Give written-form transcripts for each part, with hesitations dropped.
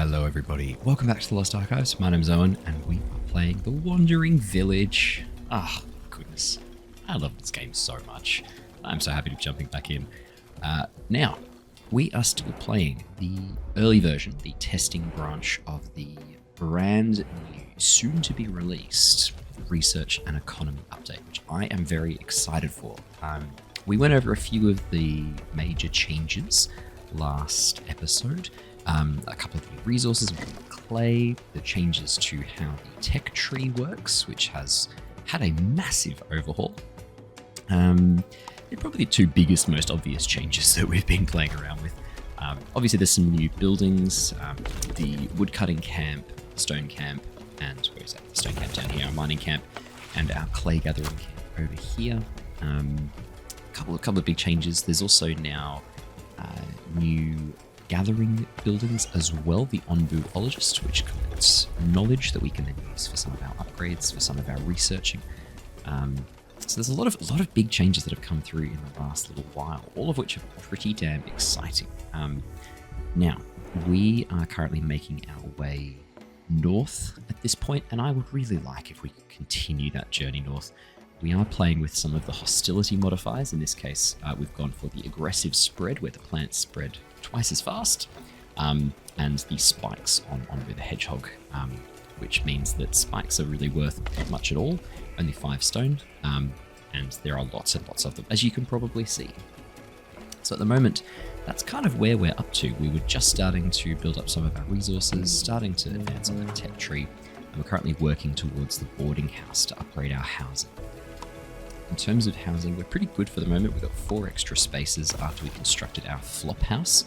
Hello everybody, welcome back to the Lost Archives. My name's Owen and we are playing The Wandering Village. Ah, goodness, I love this game so much. I'm so happy to be jumping back in. Now, we are still playing the early version, the testing branch of the brand new, soon to be released research and economy update, which I am very excited for. We went over a few of the major changes last episode. A couple of new resources, clay, the changes to how the tech tree works, which has had a massive overhaul. They're probably the two biggest, most obvious changes that we've been playing around with. Obviously, there's some new buildings, the woodcutting camp, stone camp, and where is that? The stone camp down here, our mining camp, and our clay gathering camp over here. A couple of big changes. There's also now new gathering buildings as well, the Onbu-ologist, which collects knowledge that we can then use for some of our upgrades, for some of our researching. So there's a lot of big changes that have come through in the last little while, all of which are pretty damn exciting. Now, we are currently making our way north at this point, and I would really like if we could continue that journey north. We are playing with some of the hostility modifiers. In this case, we've gone for the aggressive spread, where the plants spread twice as fast, and the spikes on Onbu the hedgehog, which means that spikes are really worth not much at all, only 5 stone, and there are lots and lots of them, as you can probably see. So at the moment, that's kind of where we're up to. We were just starting to build up some of our resources, starting to advance on the tech tree, and we're currently working towards the boarding house to upgrade our housing. In terms of housing, we're pretty good for the moment. We've got 4 extra spaces after we constructed our flop house.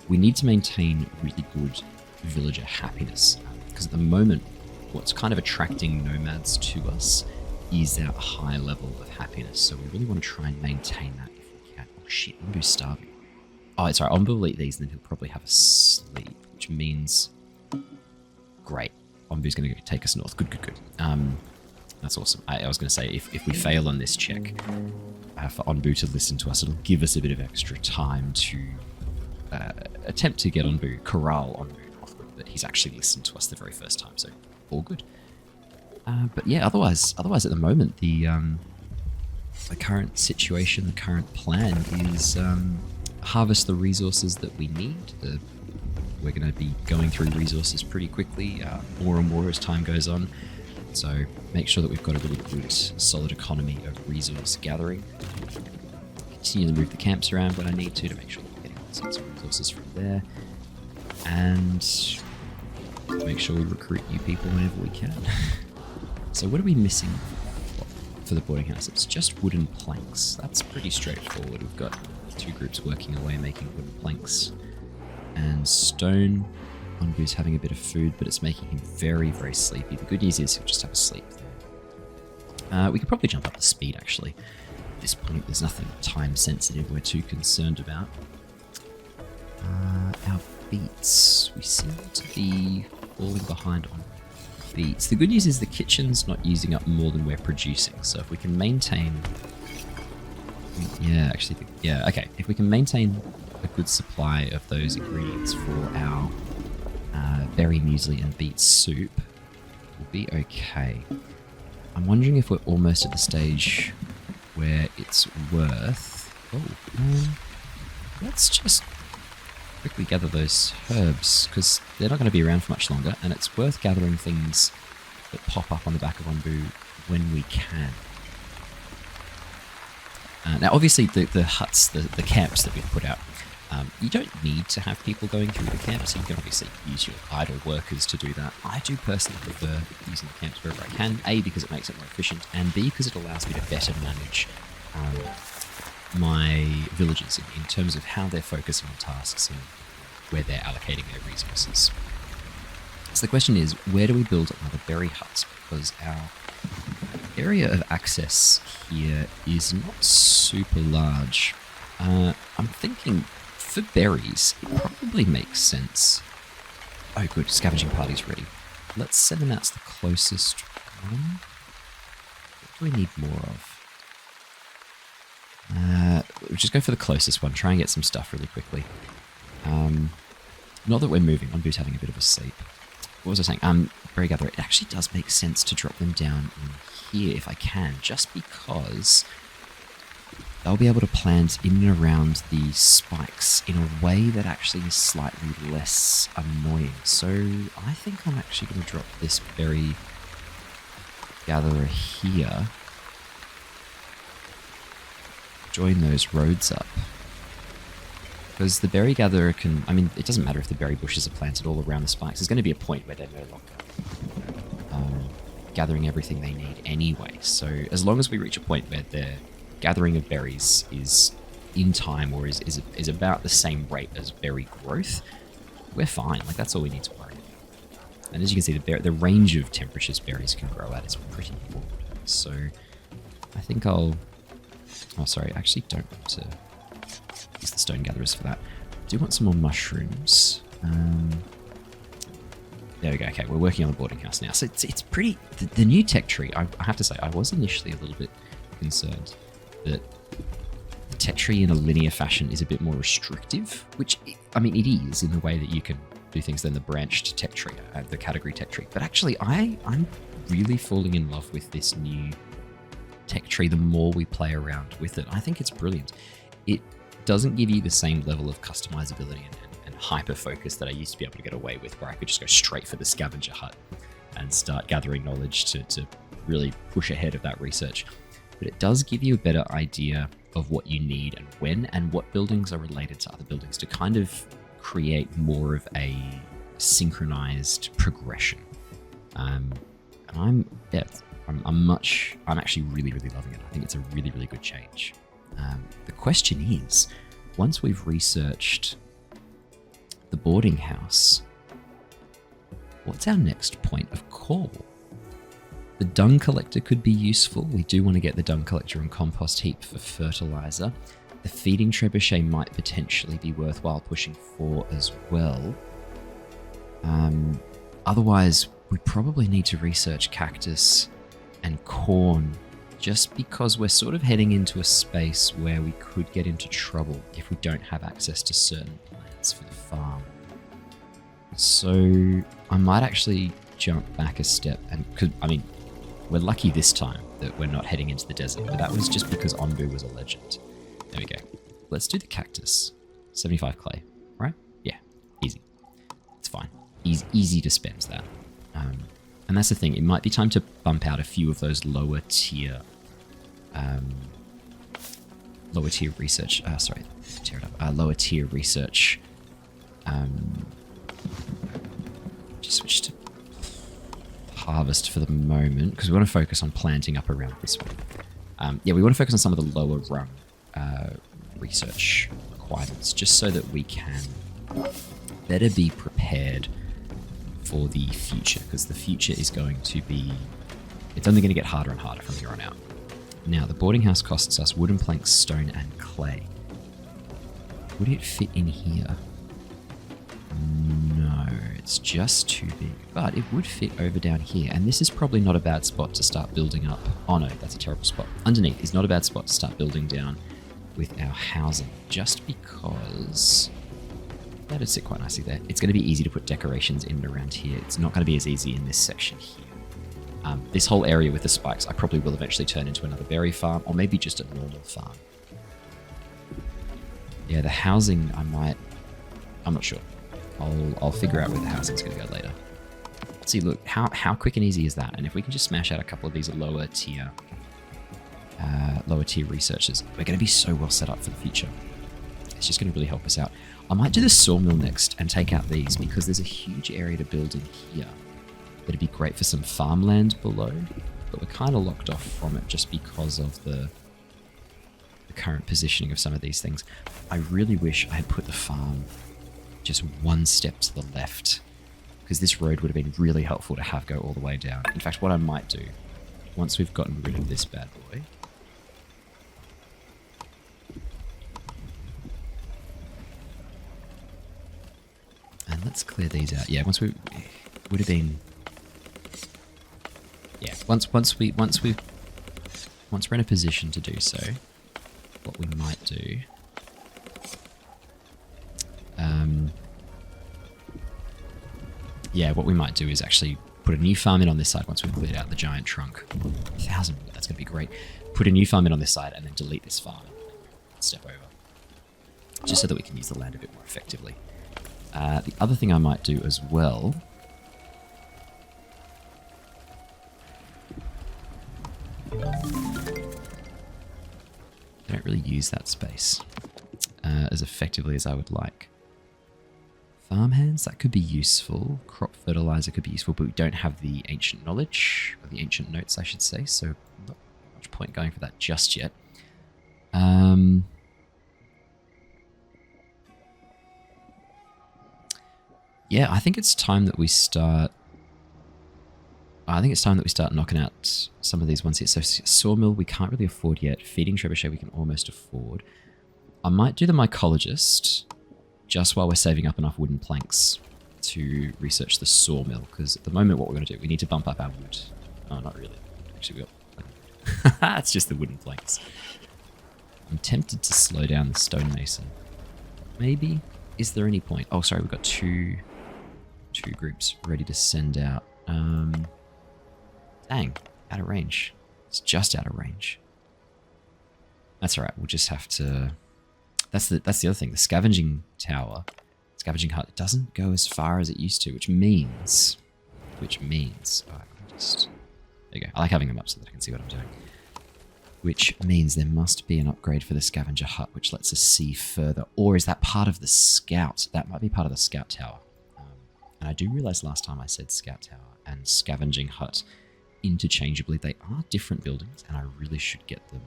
We need to maintain really good villager happiness, because at the moment, what's kind of attracting nomads to us is our high level of happiness. So we really want to try and maintain that if we can. Oh shit, Onbu's starving. Oh, sorry, Onbu will eat these and then he'll probably have a sleep, which means... Great. Onbu's going to take us north. Good. That's awesome. I was going to say, if we fail on this check, for Onbu to listen to us, it'll give us a bit of extra time to attempt to get Onbu, corral Onbu northward, but he's actually listened to us the very first time, so all good. But yeah, otherwise at the moment, the current situation, the current plan is harvest the resources that we need. We're going to be going through resources pretty quickly, more and more as time goes on. So make sure that we've got a really good, solid economy of resource gathering. Continue to move the camps around when I need to make sure that we're getting lots of resources from there. And make sure we recruit new people whenever we can. So what are we missing for the boarding house? It's just wooden planks. That's pretty straightforward. We've got 2 groups working away making wooden planks. And stone. Onbu's having a bit of food, but it's making him very, very sleepy. The good news is he'll just have a sleep there. We could probably jump up the speed, actually. At this point, there's nothing time sensitive we're too concerned about. Our beets. We seem to be falling behind on beets. The good news is the kitchen's not using up more than we're producing, so if we can maintain... okay. If we can maintain a good supply of those ingredients for our berry muesli and beet soup, will be okay. I'm wondering if we're almost at the stage where it's worth... let's just quickly gather those herbs, because they're not going to be around for much longer, and it's worth gathering things that pop up on the back of Onbu when we can. Now, obviously, the huts, the camps that we've put out, you don't need to have people going through the camps. You can obviously use your idle workers to do that. I do personally prefer using the camps wherever I can, A, because it makes it more efficient, and B, because it allows me to better manage my villagers in terms of how they're focusing on tasks and where they're allocating their resources. So the question is, where do we build another berry hut? Because our area of access here is not super large. I'm thinking for berries, it probably makes sense. Oh good, scavenging party's ready. Let's send them out to the closest one. What do we need more of? We'll just go for the closest one, try and get some stuff really quickly. Not that we're moving. Onbu's having a bit of a sleep. What was I saying? Berry gatherer. It actually does make sense to drop them down in here if I can, just because they'll be able to plant in and around the spikes in a way that actually is slightly less annoying. So I think I'm actually going to drop this berry gatherer here. Join those roads up. Because the berry gatherer can... I mean, it doesn't matter if the berry bushes are planted all around the spikes. There's going to be a point where they're no longer gathering everything they need anyway. So as long as we reach a point where their gathering of berries is in time or is about the same rate as berry growth, we're fine. Like, that's all we need to worry about. And as you can see, the range of temperatures berries can grow at is pretty broad. So I think I'll... Oh, sorry, I actually don't want to use the stone gatherers for that. I do want some more mushrooms. There we go. Okay, we're working on the boarding house now. So it's pretty... The new tech tree, I have to say, I was initially a little bit concerned that the tech tree in a linear fashion is a bit more restrictive, which, I mean, it is in the way that you can do things than the branched tech tree, the category tech tree. But actually, I'm really falling in love with this new tech tree the more we play around with it. I think it's brilliant. It doesn't give you the same level of customizability and hyper focus that I used to be able to get away with, where I could just go straight for the scavenger hut and start gathering knowledge to really push ahead of that research. But it does give you a better idea of what you need and when, and what buildings are related to other buildings, to kind of create more of a synchronized progression. And I'm actually really loving it. I think it's a really good change. The question is, once we've researched the boarding house, what's our next point of call? The dung collector could be useful. We do want to get the dung collector and compost heap for fertilizer. The feeding trebuchet might potentially be worthwhile pushing for as well. Otherwise, we probably need to research cactus and corn, just because we're sort of heading into a space where we could get into trouble if we don't have access to certain plants for the farm. So I might actually jump back a step, and we're lucky this time that we're not heading into the desert, but that was just because Onbu was a legend. There we go. Let's do the cactus. 75 clay, right? Yeah, easy. It's fine. Easy to spend that. And that's the thing, it might be time to bump out a few of those lower tier research, lower tier research. Just switch to harvest for the moment, because we want to focus on planting up around this one. Yeah, we want to focus on some of the lower rung research requirements, just so that we can better be prepared for the future, because the future is going to be... It's only going to get harder and harder from here on out. Now, the boarding house costs us wooden planks, stone, and clay. Would it fit in here? No, it's just too big. But it would fit over down here, and this is probably not a bad spot to start building up. Oh no, that's a terrible spot. Underneath is not a bad spot to start building down with our housing, just because... That'd sit quite nicely there. It's going to be easy to put decorations in and around here. It's not going to be as easy in this section here. This whole area with the spikes, I probably will eventually turn into another berry farm, or maybe just a normal farm. Yeah, the housing, I'm not sure. I'll figure out where the housing's going to go later. See, look, how quick and easy is that? And if we can just smash out a couple of these lower tier researchers, we're going to be so well set up for the future. It's just going to really help us out. I might do the sawmill next and take out these, because there's a huge area to build in here. That'd be great for some farmland below, but we're kind of locked off from it just because of the current positioning of some of these things. I really wish I had put the farm just one step to the left, because this road would have been really helpful to have go all the way down. In fact, what I might do, once we've gotten rid of this bad boy, and let's clear these out. Yeah, once we would have been. Yeah, once we're in a position to do so, what we might do. yeah, what we might do is actually put a new farm in on this side once we've cleared out the giant trunk. 1,000, that's going to be great. Put a new farm in on this side and then delete this farm and step over. Just so that we can use the land a bit more effectively. The other thing I might do as well... I don't really use that space as effectively as I would like. Farmhands, that could be useful. Crop fertilizer could be useful, but we don't have the ancient knowledge, or the ancient notes, I should say, so not much point going for that just yet. Yeah, I think it's time that we start... knocking out some of these ones here. So sawmill, we can't really afford yet. Feeding trebuchet, we can almost afford. I might do the mycologist just while we're saving up enough wooden planks to research the sawmill, because at the moment what we're going to do, we need to bump up our wood. Oh, not really. Actually, we got... It's just the wooden planks. I'm tempted to slow down the stonemason. Maybe? Is there any point? Oh, sorry, we've got two groups ready to send out. Dang, out of range. It's just out of range. That's alright, we'll just have to... That's the other thing, the scavenging tower, scavenging hut, it doesn't go as far as it used to, which means... Alright, just... There you go, I like having them up so that I can see what I'm doing. Which means there must be an upgrade for the scavenger hut, which lets us see further. Or is that part of the scout? That might be part of the scout tower. And I do realize last time I said scout tower and scavenging hut interchangeably. They are different buildings, and I really should get them.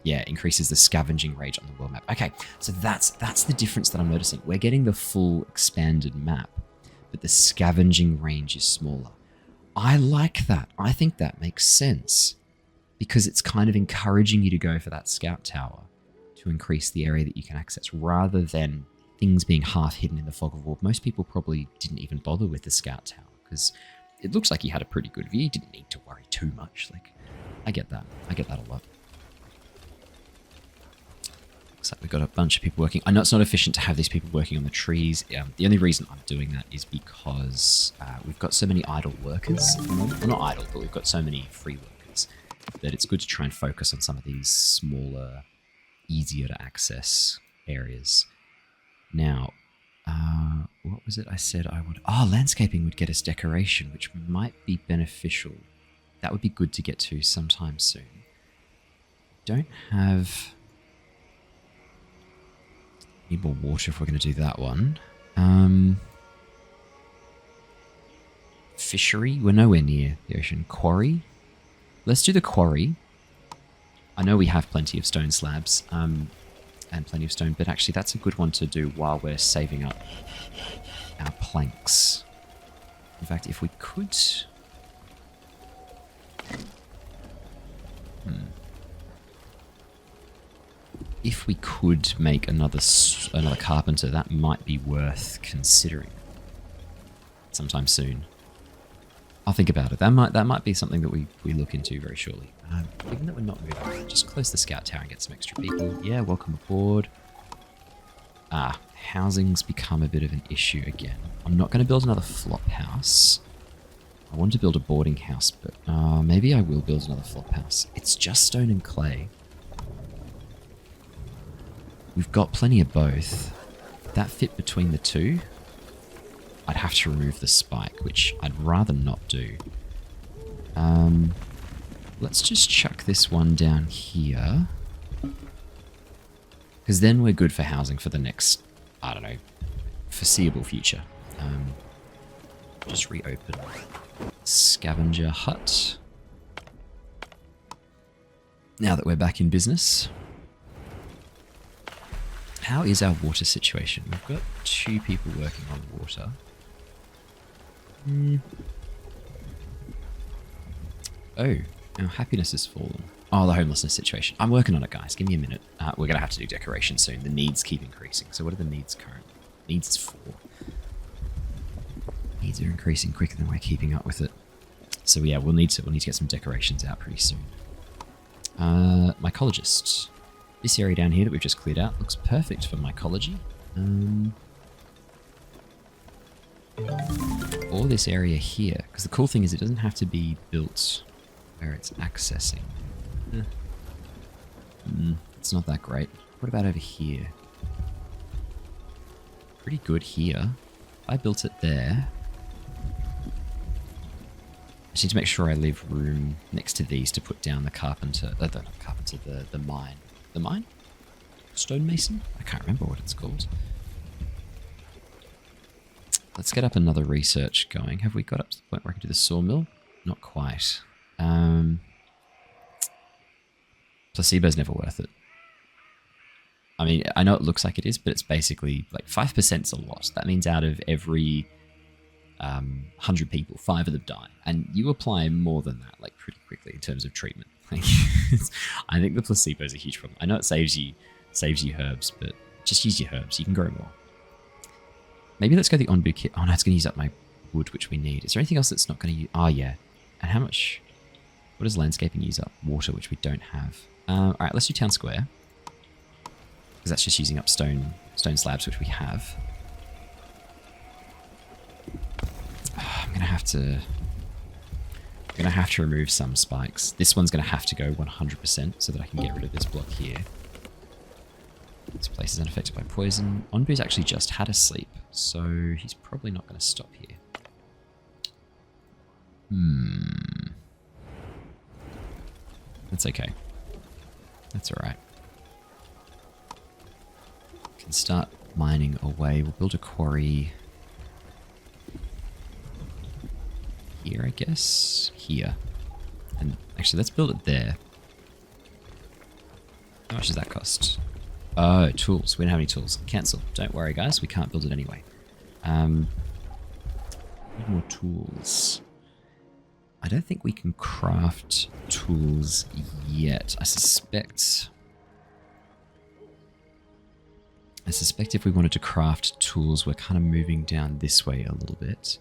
Yeah, increases the scavenging range on the world map. Okay, so that's the difference that I'm noticing. We're getting the full expanded map, but the scavenging range is smaller. I like that. I think that makes sense, because it's kind of encouraging you to go for that scout tower to increase the area that you can access, rather than things being half hidden in the fog of war. Most people probably didn't even bother with the scout tower, because it looks like you had a pretty good view. You didn't need to worry too much. Like, I get that. I get that a lot. Looks like we've got a bunch of people working. I know it's not efficient to have these people working on the trees. The only reason I'm doing that is because we've got so many idle workers at the moment. Well, not idle, but we've got so many free workers that it's good to try and focus on some of these smaller, easier to access areas. Now, what was it I said I would... Oh, landscaping would get us decoration, which might be beneficial. That would be good to get to sometime soon. Don't have... Need more water if we're going to do that one. Fishery? We're nowhere near the ocean. Quarry? Let's do the quarry. I know we have plenty of stone slabs. And plenty of stone, but actually that's a good one to do while we're saving up our planks. In fact, if we could... If we could make another carpenter, that might be worth considering sometime soon. I'll think about it. That might be something that we look into very shortly. Given that we're not moving, just close the scout tower and get some extra people. Yeah, welcome aboard. Housing's become a bit of an issue again. I'm not going to build another flop house. I want to build a boarding house, but maybe I will build another flop house. It's just stone and clay. We've got plenty of both. That fit between the two. I'd have to remove the spike, which I'd rather not do. Let's just chuck this one down here. Because then we're good for housing for the next, I don't know, foreseeable future. Just reopen scavenger hut. Now that we're back in business. How is our water situation? We've got 2 people working on water. Oh, our happiness has fallen. Oh, the homelessness situation. I'm working on it, guys. Give me a minute. We're going to have to do decoration soon. The needs keep increasing. So what are the needs currently? Needs is 4. Needs are increasing quicker than we're keeping up with it. So yeah, we'll need to get some decorations out pretty soon. Mycologist. This area down here that we've just cleared out looks perfect for mycology. or this area here. Because the cool thing is it doesn't have to be built where it's accessing. It's not that great. What about over here? Pretty good here. I built it there. I just need to make sure I leave room next to these to put down the carpenter. Not carpenter, the mine. The mine? Stonemason? I can't remember what it's called. Let's get up another research going. Have we got up to the point where I can do the sawmill? Not quite. Placebo's never worth it. I mean, I know it looks like it is, but it's basically like 5% is a lot. That means out of every 100 people, 5 of them die. And you apply more than that, like pretty quickly in terms of treatment. I think the placebo is a huge problem. I know it saves you herbs, but just use your herbs. You can grow more. Maybe let's go the Onbu kit. Oh no, it's going to use up my wood, which we need. Is there anything else that's not going to use? Oh yeah. And how much? What does landscaping use up? Water, which we don't have. All right, let's do town square. Because that's just using up stone slabs, which we have. I'm gonna have to remove some spikes. This one's gonna have to go 100% so that I can get rid of this block here. This place is unaffected by poison. Onbu's actually just had a sleep, so he's probably not gonna stop here. That's okay. That's alright. Can start mining away. We'll build a quarry here, I guess. Here. And actually, let's build it there. How much does that cost? Oh, tools. We don't have any tools. Cancel. Don't worry, guys. We can't build it anyway. Need more tools. I don't think we can craft tools yet. I suspect if we wanted to craft tools, we're kind of moving down this way a little bit.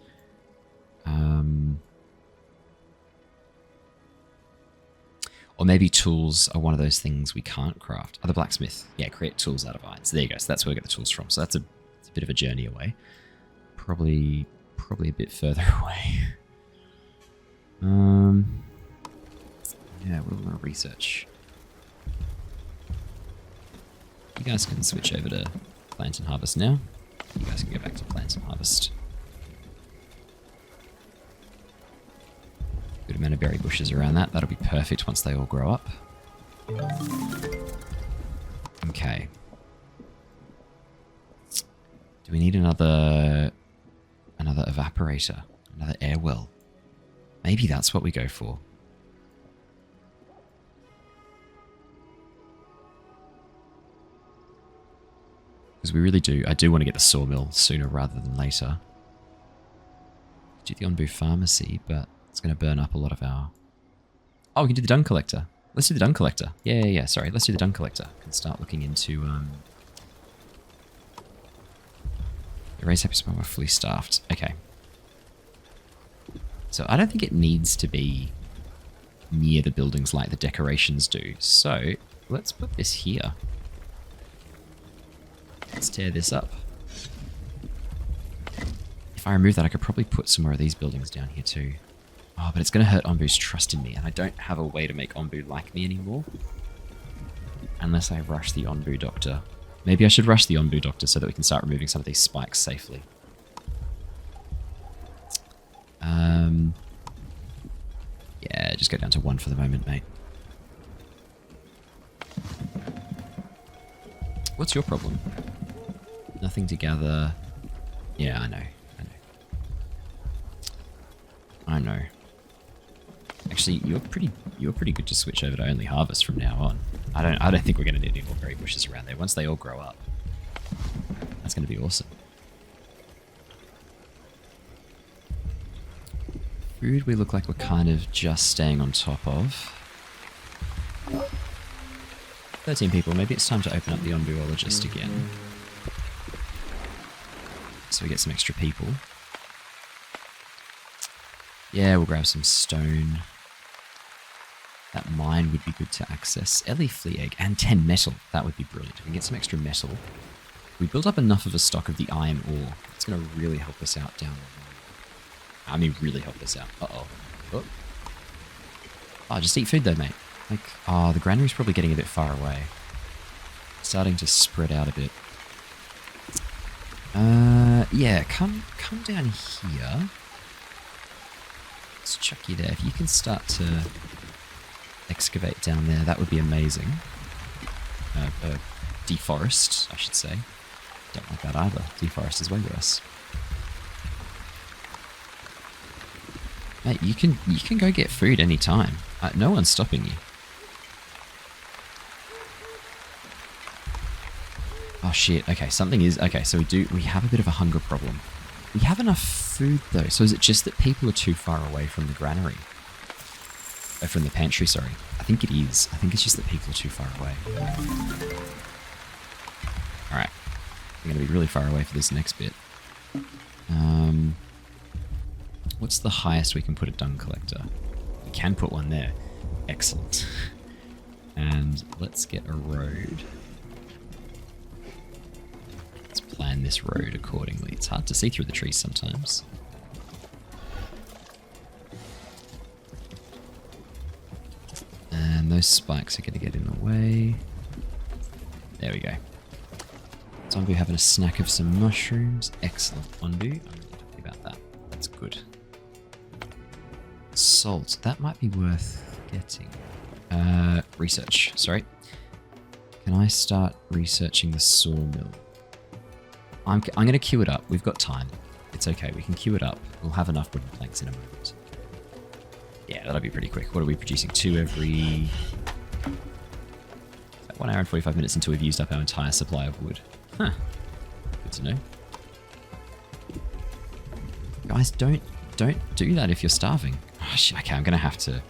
Or maybe tools are one of those things we can't craft. Oh, the blacksmith. Yeah, create tools out of iron. So there you go. So that's where we get the tools from. So that's it's a bit of a journey away. Probably a bit further away. Yeah, what do we want to research? You guys can switch over to plant and harvest now. You guys can go back to plant and harvest. Good amount of berry bushes around that. That'll be perfect once they all grow up. Okay. Do we need another evaporator? Another air well? Maybe that's what we go for. Because we really do. I do want to get the sawmill sooner rather than later. Do the Onbu pharmacy, but it's going to burn up a lot of our... Oh, we can do the dung collector. Let's do the dung collector. Yeah. Sorry, let's do the dung collector. Can start looking into... Erase episode, we're fully staffed. Okay. So I don't think it needs to be near the buildings like the decorations do. So let's put this here. Let's tear this up. If I remove that, I could probably put some more of these buildings down here too. Oh, but it's going to hurt Onbu's trust in me, and I don't have a way to make Onbu like me anymore. Unless I rush the Onbu doctor. Maybe I should rush the Onbu doctor so that we can start removing some of these spikes safely. Yeah, just go down to 1 for the moment, mate. What's your problem? Nothing to gather. Yeah, I know. Actually, you're pretty good to switch over to only harvest from now on. I don't think we're going to need any more berry bushes around there. Once they all grow up, that's going to be awesome. Food, we look like we're kind of just staying on top of. 13 people. Maybe it's time to open up the Onbuologist again. So we get some extra people. Yeah, we'll grab some stone. That mine would be good to access. Ellie flea egg and 10 metal. That would be brilliant. We can get some extra metal. We build up enough of a stock of the iron ore. It's going to really help us out down the line. I mean, really help us out. Uh-oh. Oh. Oh, just eat food though, mate. Like, oh, the granary's probably getting a bit far away. Starting to spread out a bit. Yeah, come down here. Let's chuck you there. If you can start to excavate down there, that would be amazing. Deforest, I should say. Don't like that either. Deforest is way worse. Mate, you can go get food anytime. No one's stopping you. Oh shit, okay, something is... Okay, so we have a bit of a hunger problem. We have enough food though, so is it just that people are too far away from the granary? From the pantry, sorry. I think it is. I think it's just that people are too far away. Alright. We're going to be really far away for this next bit. What's the highest we can put a dung collector? We can put one there. Excellent. And let's get a road. Let's plan this road accordingly. It's hard to see through the trees sometimes. And those spikes are going to get in the way. There we go. Is Onbu having a snack of some mushrooms? Excellent, Onbu. I'm really happy about that. That's good. Salt. That might be worth getting. Research. Sorry. Can I start researching the sawmill? I'm going to queue it up. We've got time. It's okay. We can queue it up. We'll have enough wooden planks in a moment. Yeah, that'll be pretty quick. What are we producing? 2 every... 1 hour and 45 minutes until we've used up our entire supply of wood. Huh. Good to know. Guys, don't do that if you're starving. Oh, shit, okay, I'm gonna have to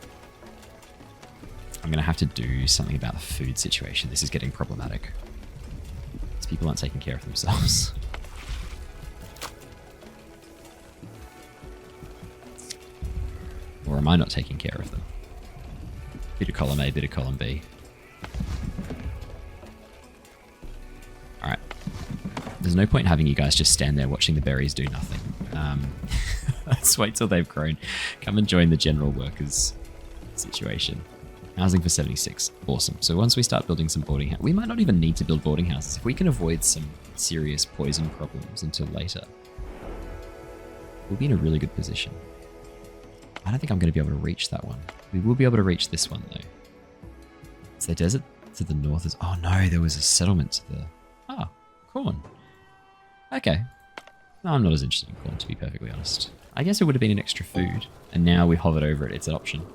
do something about the food situation. This is getting problematic. These people aren't taking care of themselves. Or am I not taking care of them? Bit of column A, bit of column B. Alright. There's no point in having you guys just stand there watching the berries do nothing. Let's wait till they've grown. Come and join the general workers situation. Housing for 76. Awesome. So once we start building some boarding houses, we might not even need to build boarding houses. If we can avoid some serious poison problems until later, we'll be in a really good position. I don't think I'm going to be able to reach that one. We will be able to reach this one though. Is there desert to the north? Oh no, there was a settlement to the... Oh, corn. Okay. No, I'm not as interested in corn, to be perfectly honest. I guess it would have been an extra food, and now we've hovered over it. It's an option.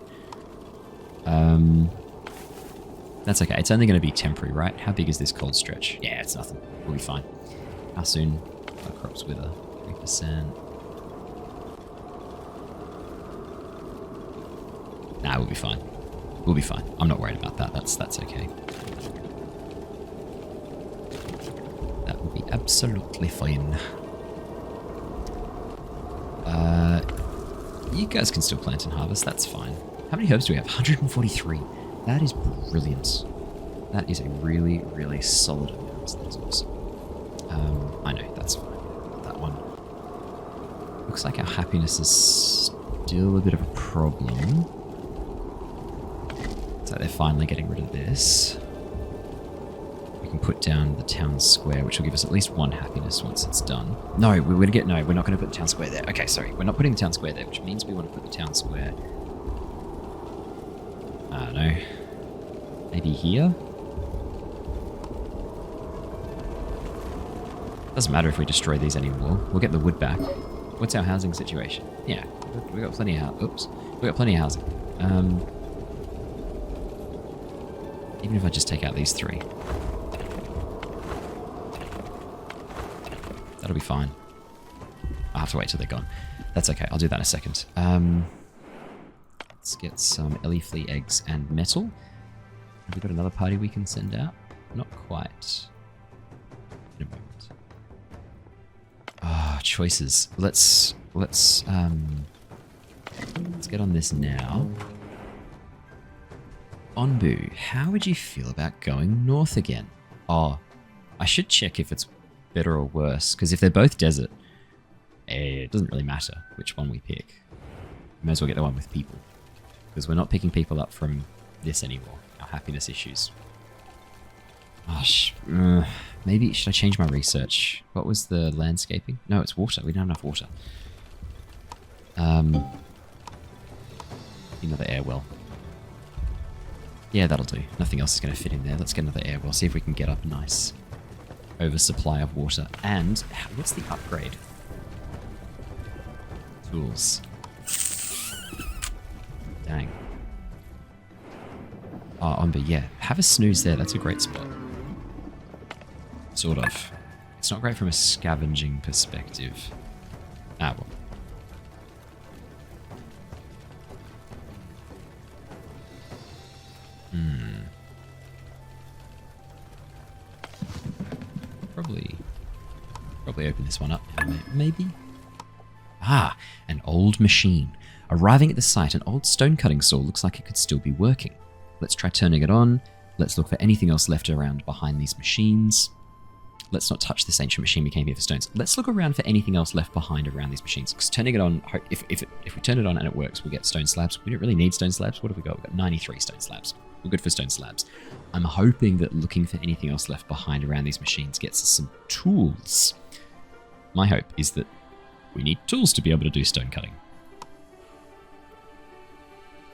That's okay. It's only going to be temporary, right? How big is this cold stretch? Yeah, it's nothing. We'll be fine. How soon our crops wither? 3%. Nah, we'll be fine. We'll be fine. I'm not worried about that. That's okay. That will be absolutely fine. You guys can still plant and harvest. That's fine. How many herbs do we have? 143. That is brilliant. That is a really, really solid amount. That is awesome. I know, that's fine. That one. Looks like our happiness is still a bit of a problem. So they're finally getting rid of this. We can put down the town square, which will give us at least 1 happiness once it's done. No, we're going to get... No, we're not going to put the town square there. Okay, sorry. We're not putting the town square there, which means we want to put the town square... I don't know. Maybe here? Doesn't matter if we destroy these anymore. We'll get the wood back. What's our housing situation? Yeah, we got plenty of... Oops. We got plenty of housing. Even if I just take out these 3. That'll be fine. I'll have to wait till they're gone. That's okay. I'll do that in a second. Let's get some ellie flea eggs and metal. Have we got another party we can send out? Not quite. In a moment. Ah, choices. Let's get on this now. Onbu, how would you feel about going north again? Oh, I should check if it's better or worse, because if they're both desert, It doesn't really matter which one we pick. We may as well get the one with people. Because we're not picking people up from this anymore. Our happiness issues. Gosh. Maybe, should I change my research? What was the landscaping? No, it's water. We don't have enough water. Another air well. Yeah, that'll do. Nothing else is going to fit in there. Let's get another air well. See if we can get up a nice oversupply of water. And what's the upgrade? Tools. Dang. Oh, Onbu, yeah. Have a snooze there. That's a great spot. Sort of. It's not great from a scavenging perspective. Ah, well. Probably open this one up. Maybe? Ah, an old machine. Arriving at the site, an old stone cutting saw looks like it could still be working. Let's try turning it on. Let's look for anything else left around behind these machines. Let's not touch this ancient machine we came here for stones. Let's look around for anything else left behind around these machines. Because turning it on, if we turn it on and it works, we'll get stone slabs. We don't really need stone slabs. What have we got? We've got 93 stone slabs. We're good for stone slabs. I'm hoping that looking for anything else left behind around these machines gets us some tools. My hope is that we need tools to be able to do stone cutting.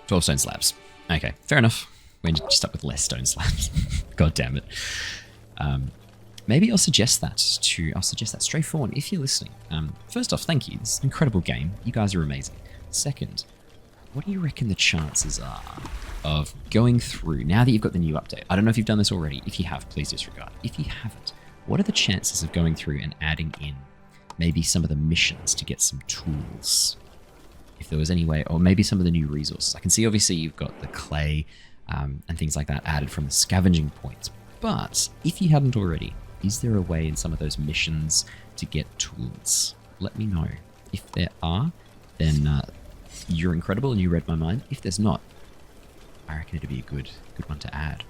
12 stone slabs. Okay, fair enough. We ended just up with less stone slabs. God damn it. Maybe I'll suggest that Stray Fawn, if you're listening. First off, thank you. This is an incredible game. You guys are amazing. Second, what do you reckon the chances are of going through, now that you've got the new update? I don't know if you've done this already. If you have, please disregard. If you haven't, what are the chances of going through and adding in maybe some of the missions to get some tools? If there was any way, or maybe some of the new resources. I can see obviously you've got the clay and things like that added from the scavenging points. But if you hadn't already, is there a way in some of those missions to get tools? Let me know. If there are, then you're incredible and you read my mind. If there's not, I reckon it'd be a good one to add.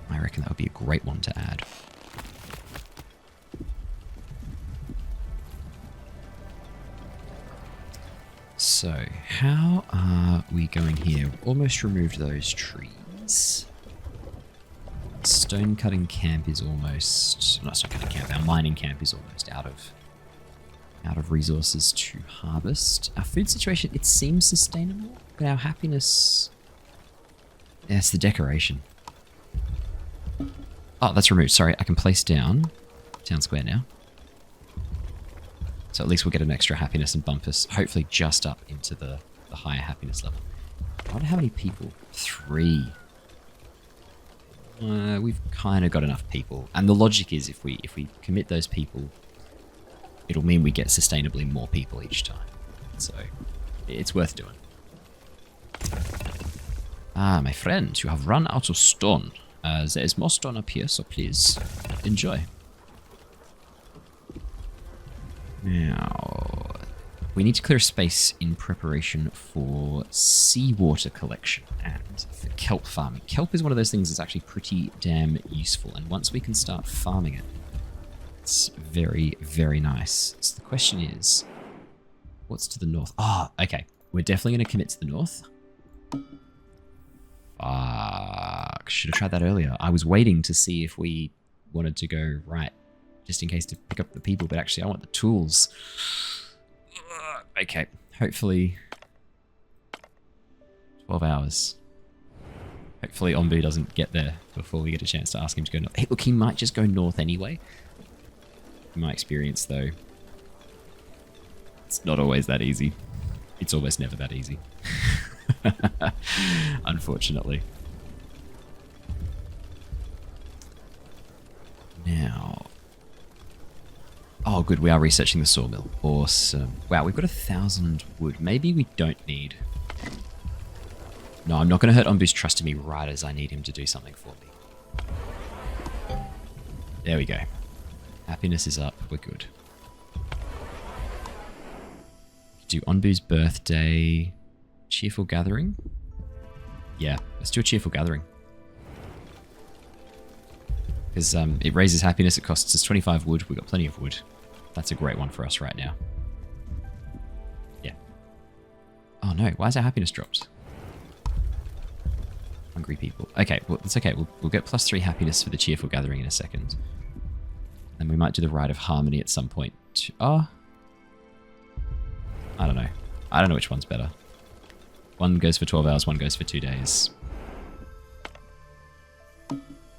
I reckon that would be a great one to add. So, how are we going here? We've almost removed those trees. Stone cutting camp is almost... Not stone cutting camp, our mining camp is almost out of resources to harvest. Our food situation, it seems sustainable, but our happiness... Yeah, it's the decoration. Oh, that's removed. Sorry, I can place down town square now. So at least we'll get an extra happiness and bump us, hopefully just up into the higher happiness level. I wonder how many people? 3. We've kind of got enough people. And the logic is if we commit those people, it'll mean we get sustainably more people each time. So it's worth doing. Ah, my friend, you have run out of stone. There is more stone up here, so please enjoy. Now, we need to clear space in preparation for seawater collection and for kelp farming. Kelp is one of those things that's actually pretty damn useful, and once we can start farming it, it's very, very nice. So the question is, what's to the north? Ah, okay. We're definitely going to commit to the north. Fuck. Should have tried that earlier. I was waiting to see if we wanted to go right, just in case to pick up the people, but actually I want the tools. Okay, hopefully 12 hours. Hopefully Onbu doesn't get there before we get a chance to ask him to go north. Hey, look, he might just go north anyway. In my experience, though, it's not always that easy. It's almost never that easy. Unfortunately. Now... Oh, good, we are researching the sawmill. Awesome. Wow, we've got 1,000 wood. Maybe we don't need... No, I'm not going to hurt Onbu's trust in me right as I need him to do something for me. There we go. Happiness is up. We're good. Do Onbu's birthday... Cheerful gathering? Yeah, let's do a cheerful gathering. Because it raises happiness, it costs us 25 wood, we've got plenty of wood. That's a great one for us right now. Yeah. Oh no, why is our happiness dropped? Hungry people. Okay, well, it's okay. We'll get +3 happiness for the cheerful gathering in a second. And we might do the Rite of Harmony at some point. Oh. I don't know. I don't know which one's better. One goes for 12 hours, one goes for 2 days.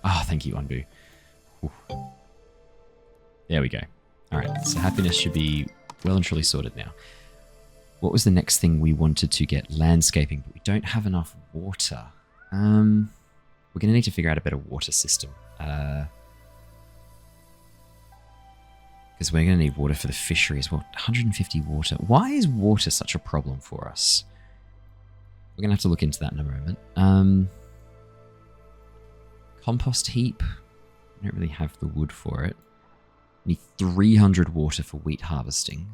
Ah, thank you, Onbu. There we go. Alright, so happiness should be well and truly sorted now. What was the next thing we wanted to get? Landscaping, but we don't have enough water. We're going to need to figure out a better water system. Because we're going to need water for the fishery as well. 150 water. Why is water such a problem for us? We're going to have to look into that in a moment. Compost heap. I don't really have the wood for it. Need 300 water for wheat harvesting.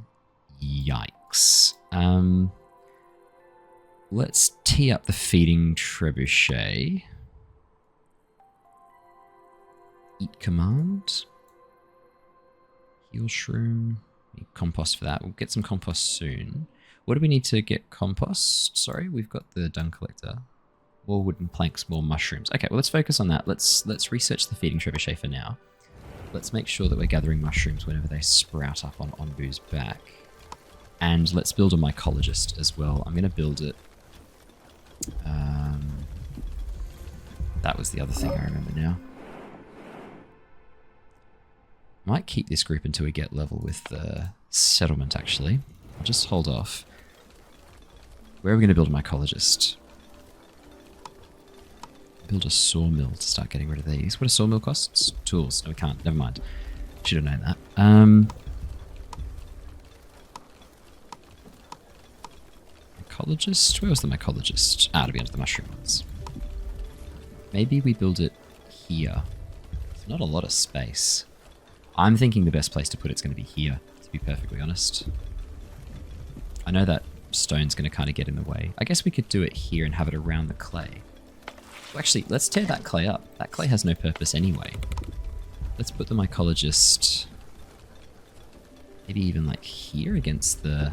Yikes. Let's tee up the feeding trebuchet. Eat command. Heal shroom. Need compost for that. We'll get some compost soon. What do we need to get compost? Sorry, we've got the dung collector. More wooden planks, more mushrooms. Okay, well, let's focus on that. Let's research the feeding trebuchet for now. Let's make sure that we're gathering mushrooms whenever they sprout up on Onbu's back. And let's build a mycologist as well. I'm going to build it. That was the other thing I remember now. Might keep this group until we get level with the settlement, actually. I'll just hold off. Where are we going to build a mycologist? Build a sawmill to start getting rid of these. What do sawmill costs? Tools. No, we can't. Never mind. Should have known that. Mycologist? Where was the mycologist? Ah, to be under the mushroom ones. Maybe we build it here. There's not a lot of space. I'm thinking the best place to put it's going to be here, to be perfectly honest. I know that stone's going to kind of get in the way. I guess we could do it here and have it around the clay. Well, actually, let's tear that clay up. That clay has no purpose anyway. Let's put the mycologist maybe even like here against the...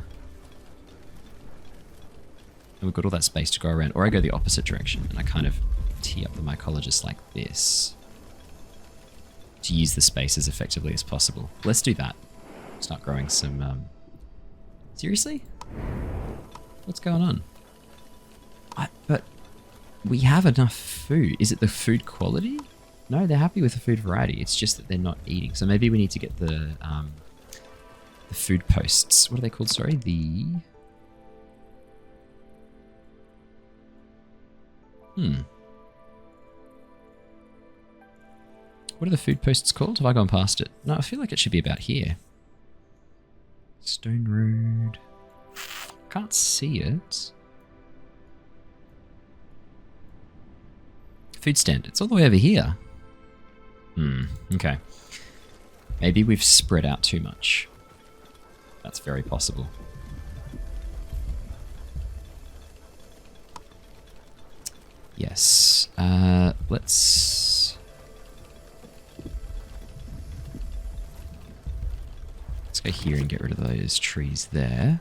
And we've got all that space to go around. Or I go the opposite direction and I kind of tee up the mycologist like this to use the space as effectively as possible. Let's do that. Start growing some... Seriously? What's going on? But we have enough food. Is it the food quality? No, they're happy with the food variety. It's just that they're not eating. So maybe we need to get the food posts. What are they called? Sorry, What are the food posts called? Have I gone past it? No, I feel like it should be about here. Stone Road. Can't see it. Food stand. It's all the way over here. Okay. Maybe we've spread out too much. That's very possible. Yes. Let's go here and get rid of those trees there.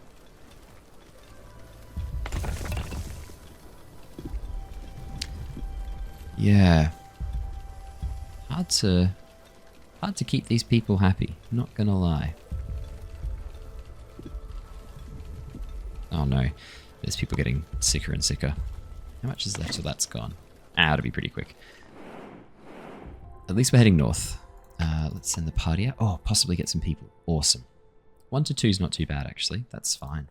Yeah. Hard to keep these people happy, not gonna lie. Oh no, there's people getting sicker and sicker. How much is left till that's gone? It'll be pretty quick. At least we're heading north. Let's send the party out. Oh, possibly get some people. Awesome. 1 to 2 is not too bad, actually. That's fine.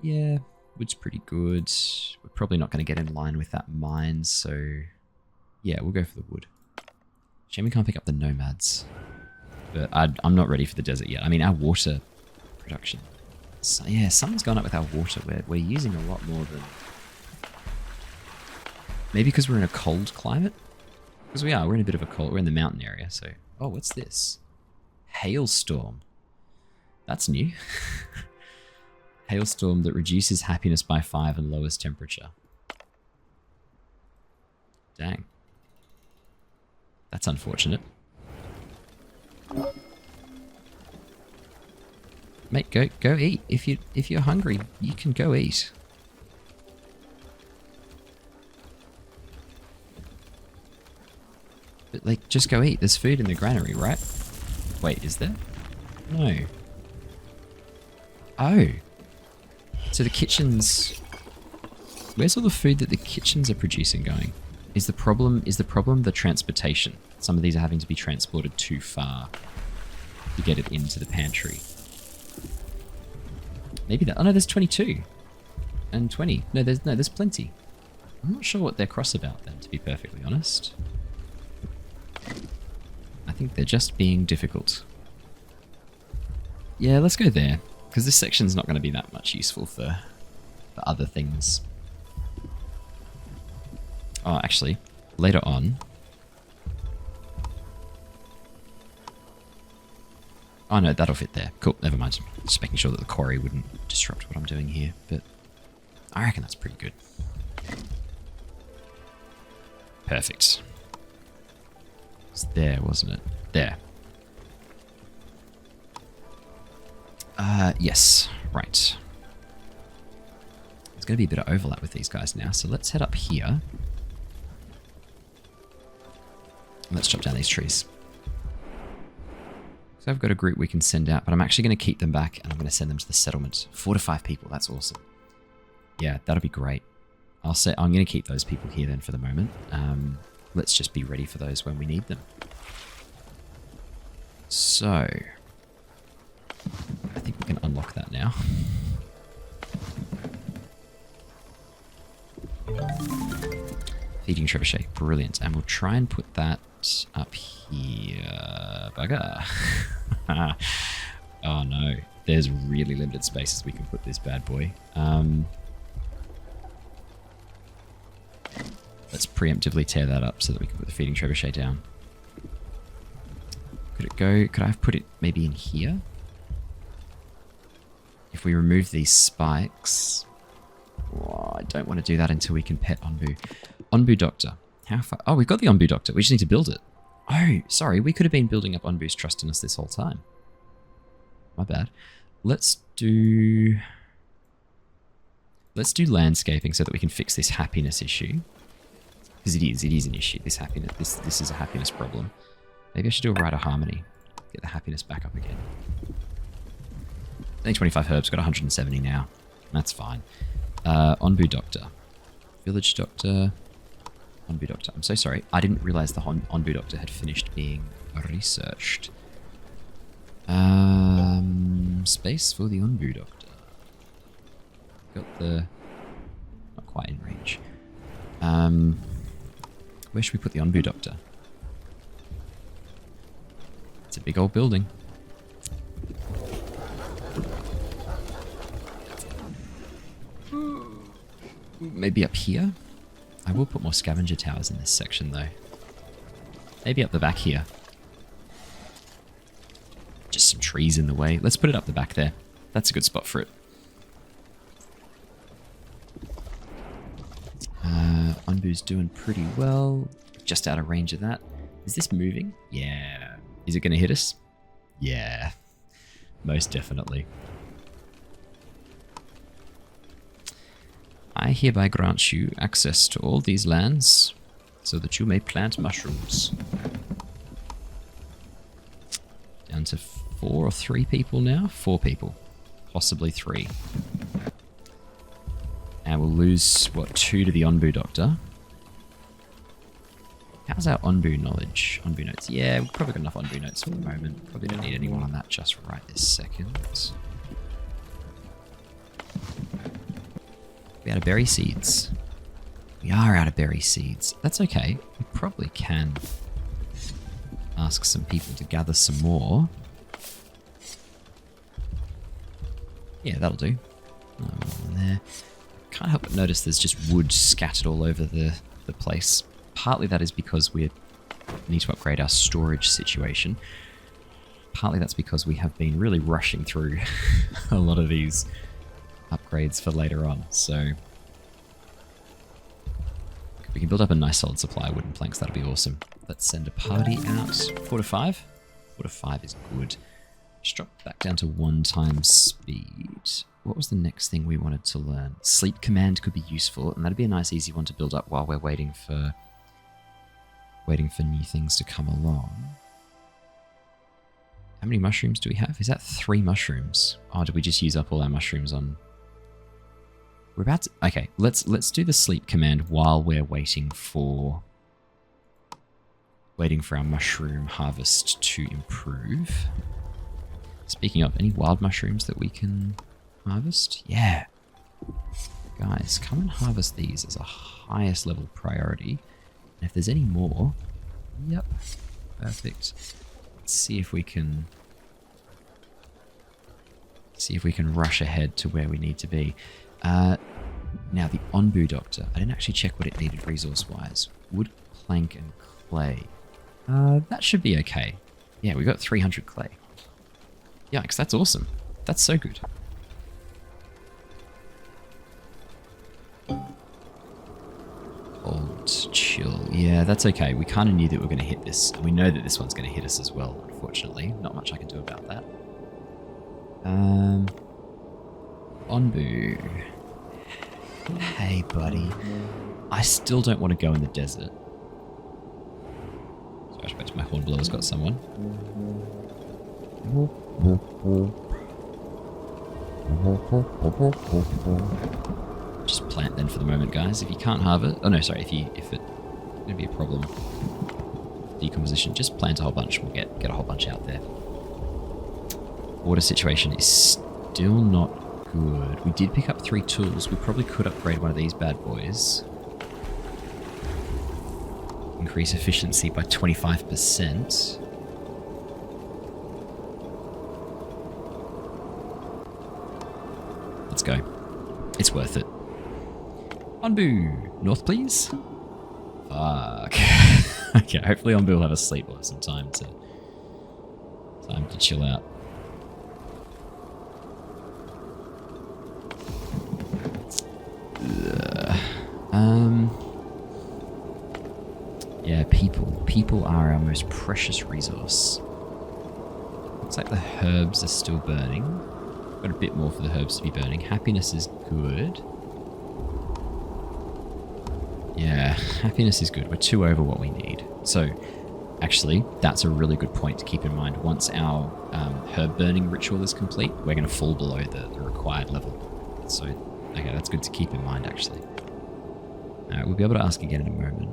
Yeah, wood's pretty good. We're probably not going to get in line with that mine, so... Yeah, we'll go for the wood. Shame we can't pick up the nomads. But I'm not ready for the desert yet. I mean, our water production. So, yeah, something's gone up with our water. We're using a lot more than... Maybe because we're in a cold climate? Because we are. We're in a bit of a cold... We're in the mountain area, so... Oh, what's this? Hailstorm. That's new. Hailstorm that reduces happiness by 5 and lowers temperature. Dang. That's unfortunate. Mate, go eat. If you're hungry, you can go eat. But like, just go eat. There's food in the granary, right? Wait, is there? No. Oh. So the kitchen's... Where's all the food that the kitchens are producing going? Is the problem the transportation? Some of these are having to be transported too far to get it into the pantry. Maybe that... Oh no, there's 22. And 20. No, there's plenty. I'm not sure what they're cross about then, to be perfectly honest. I think they're just being difficult. Yeah, let's go there. Because this section's not going to be that much useful for other things. Oh, actually, later on... Oh no, that'll fit there. Cool, never mind. Just making sure that the quarry wouldn't disrupt what I'm doing here, but I reckon that's pretty good. Perfect. It's there, wasn't it? There. Yes. Right. There's going to be a bit of overlap with these guys now, so let's head up here. And let's chop down these trees. So I've got a group we can send out, but I'm actually going to keep them back, and I'm going to send them to the settlement. 4 to 5 people, that's awesome. Yeah, that'll be great. I'm going to keep those people here then for the moment. Let's just be ready for those when we need them. So, I think we can unlock that now. Feeding trebuchet, brilliant. And we'll try and put that up here. Bugger. Oh no, there's really limited spaces we can put this bad boy. Let's preemptively tear that up so that we can put the feeding trebuchet down. Could I have put it maybe in here? If we remove these spikes... Oh, I don't want to do that until we can pet Onbu. Onbu Doctor. How far? Oh, we've got the Onbu Doctor. We just need to build it. Oh, sorry. We could have been building up Onbu's trust in us this whole time. My bad. Let's do landscaping so that we can fix this happiness issue. Because it is an issue, this happiness. This is a happiness problem. Maybe I should do a rite of harmony. Get the happiness back up again. Only 25 herbs, got 170 now. That's fine. Onbu Doctor. Village Doctor. Onbu Doctor. I'm so sorry. I didn't realize the Onbu Doctor had finished being researched. Space for the Onbu Doctor. Got the... Not quite in range. Where should we put the Onbu Doctor? It's a big old building. Maybe up here? I will put more scavenger towers in this section though. Maybe up the back here. Just some trees in the way. Let's put it up the back there. That's a good spot for it. Onbu's doing pretty well. Just out of range of that. Is this moving? Yeah. Is it going to hit us? Yeah. Most definitely. I hereby grant you access to all these lands so that you may plant mushrooms. Down to 4 or 3 people now? 4 people. Possibly 3. And we'll lose, what, 2 to the Onbu Doctor. How's our Onbu knowledge? Onbu notes. Yeah, we've probably got enough Onbu notes for the moment. Probably don't need anyone on that just right this second. We out of berry seeds. We are out of berry seeds. That's okay. We probably can ask some people to gather some more. Yeah, that'll do. One there. Can't help but notice there's just wood scattered all over the place. Partly that is because we need to upgrade our storage situation. Partly that's because we have been really rushing through a lot of these upgrades for later on, so We can build up a nice solid supply of wooden planks. That'll be awesome. Let's send a party out. 4 to 5. 4 to 5 is good. Just drop back down to 1 times speed. What was the next thing we wanted to learn? Sleep command could be useful, and that'd be a nice easy one to build up while we're waiting for new things to come along. How many mushrooms do we have? Is that 3 mushrooms? Oh, did we just use up all our mushrooms on... We're about to... Okay, let's do the sleep command while we're waiting for our mushroom harvest to improve. Speaking of, any wild mushrooms that we can harvest? Yeah. Guys, come and harvest these as a highest level priority. And if there's any more... Yep. Perfect. Let's see if we can rush ahead to where we need to be. Now, the Onbu Doctor. I didn't actually check what it needed resource-wise. Wood, plank, and clay. That should be okay. Yeah, we got 300 clay. Yikes, that's awesome. That's so good. Hold, chill. Yeah, that's okay. We kind of knew that we were going to hit this. And we know that this one's going to hit us as well, unfortunately. Not much I can do about that. Onbu. Hey, buddy. I still don't want to go in the desert. Sorry, I suppose my hornblower's got someone. Just plant then for the moment, guys. If you can't harvest... Oh, no, sorry. If it's going to be a problem. Decomposition. Just plant a whole bunch. We'll get a whole bunch out there. Water situation is still not good. We did pick up 3 tools. We probably could upgrade one of these bad boys. Increase efficiency by 25%. Let's go. It's worth it. Onbu! North, please? Fuck. Okay, hopefully Onbu will have a sleep or some time to chill out. Yeah, people are our most precious resource. Looks like the herbs are still burning. Got a bit more for the herbs to be burning. Happiness is good. Yeah, happiness is good. We're 2 over what we need. So, actually, that's a really good point to keep in mind. Once our herb burning ritual is complete, we're going to fall below the required level. So, okay, that's good to keep in mind, actually. Alright, we'll be able to ask again in a moment.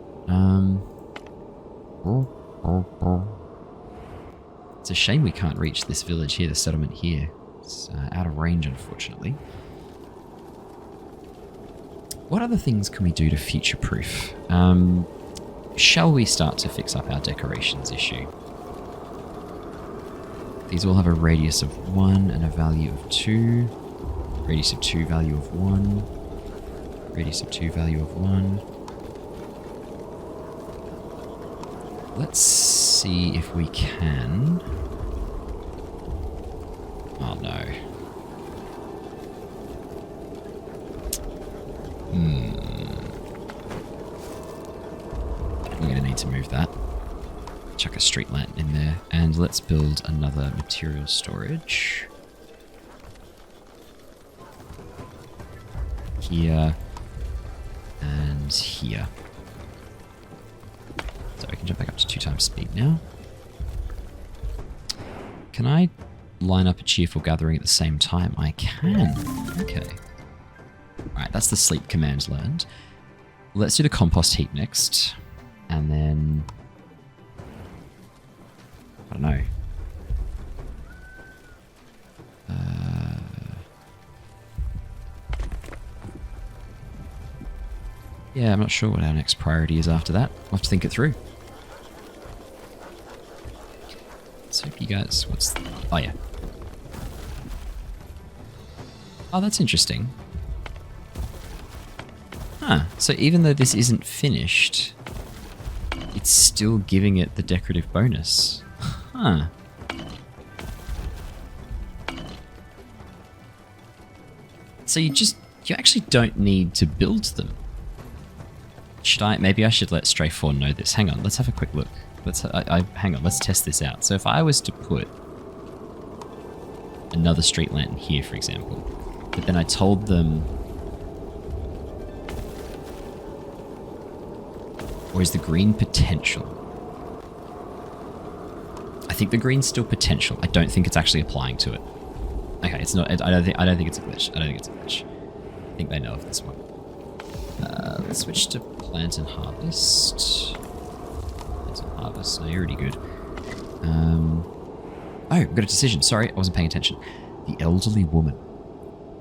It's a shame we can't reach this village here, the settlement here. It's out of range, unfortunately. What other things can we do to future-proof? Shall we start to fix up our decorations issue? These all have a radius of 1 and a value of 2. Radius of 2, value of 1. Radius of 2, value of 1. Let's see if we can... Oh no. We're going to need to move that. Chuck a street lamp in there. And let's build another material storage. Here. And here. So I can jump back up to 2 times speed now. Can I line up a cheerful gathering at the same time? I can. Okay. Alright, that's the sleep command learned. Let's do the compost heap next. And then... I don't know. Yeah, I'm not sure what our next priority is after that. We'll have to think it through. So if you guys... What's... Oh, yeah. Oh, that's interesting. Huh. So even though this isn't finished, it's still giving it the decorative bonus. Huh. So you actually don't need to build them. Should I? Maybe I should let Stray 4 know this. Hang on, let's have a quick look. Hang on, let's test this out. So if I was to put another street lantern here, for example, but then I told them... Or is the green potential? I think the green's still potential. I don't think it's actually applying to it. Okay, it's not. I don't think it's a glitch. I think they know of this one. Let's switch to plant and harvest. Plant and harvest. No, you're already good. Oh, I've got a decision. Sorry, I wasn't paying attention. The elderly woman.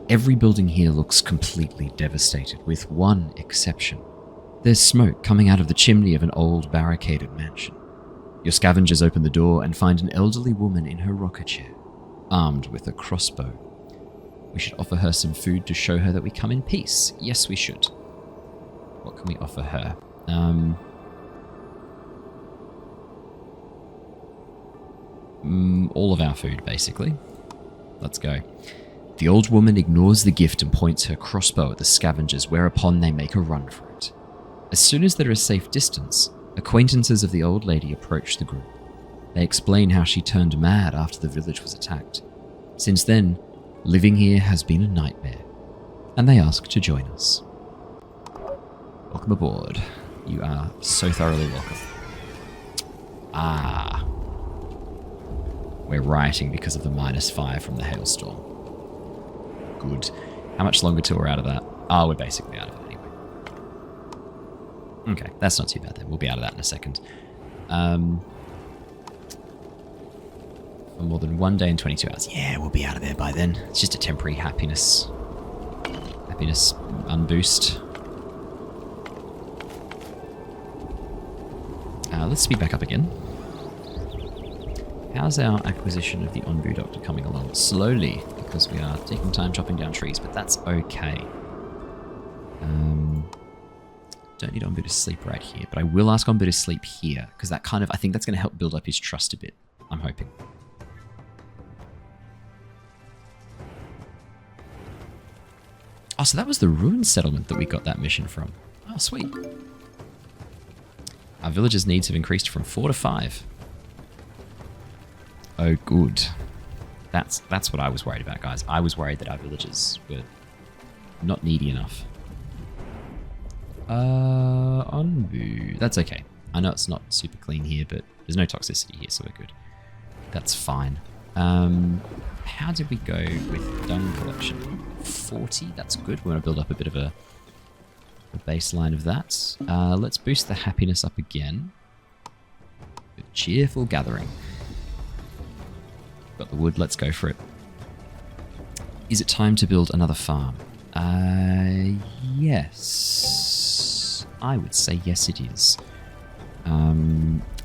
Every building here looks completely devastated, with one exception. There's smoke coming out of the chimney of an old barricaded mansion. Your scavengers open the door and find an elderly woman in her rocker chair, armed with a crossbow. We should offer her some food to show her that we come in peace. Yes, we should. What can we offer her? All of our food, basically. Let's go. The old woman ignores the gift and points her crossbow at the scavengers, whereupon they make a run for it. As soon as they're a safe distance, acquaintances of the old lady approach the group. They explain how she turned mad after the village was attacked. Since then, living here has been a nightmare, and they ask to join us. Welcome aboard. You are so thoroughly welcome. Ah. We're rioting because of the -5 from the hailstorm. Good. How much longer till we're out of that? Oh, we're basically out of it anyway. Okay, that's not too bad then. We'll be out of that in a second. For more than 1 day and 22 hours. Yeah, we'll be out of there by then. It's just a temporary happiness unboost. Let's speed back up again. How's our acquisition of the Onbu Doctor coming along? Slowly, because we are taking time chopping down trees, but that's okay. Don't need Onbu to sleep right here, but I will ask Onbu to sleep here, because that I think that's going to help build up his trust a bit. I'm hoping. Oh, so that was the ruined settlement that we got that mission from. Oh, sweet. Our villagers' needs have increased from 4 to 5. Oh, good. That's what I was worried about, guys. I was worried that our villagers were not needy enough. Onbu. That's okay. I know it's not super clean here, but there's no toxicity here, so we're good. That's fine. How did we go with dung collection? 40, that's good. We want to build up a bit of a baseline of that. Let's boost the happiness up again. With cheerful gathering. Got the wood, let's go for it. Is it time to build another farm? Yes. I would say yes it is.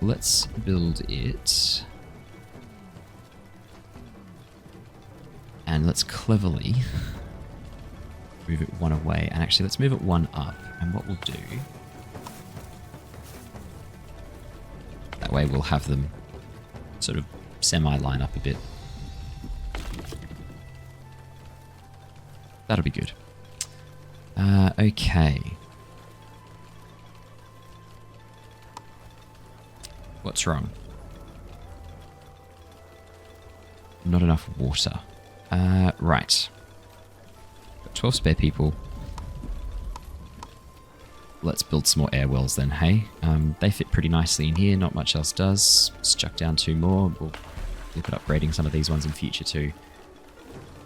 Let's build it. And let's cleverly move it one away. And actually, let's move it one up. And what we'll do... That way we'll have them sort of semi-line up a bit. That'll be good. Okay. What's wrong? Not enough water. Right. Got 12 spare people. Let's build some more air wells then, hey? They fit pretty nicely in here, not much else does. Let's chuck down 2 more. We'll look at upgrading some of these ones in future too.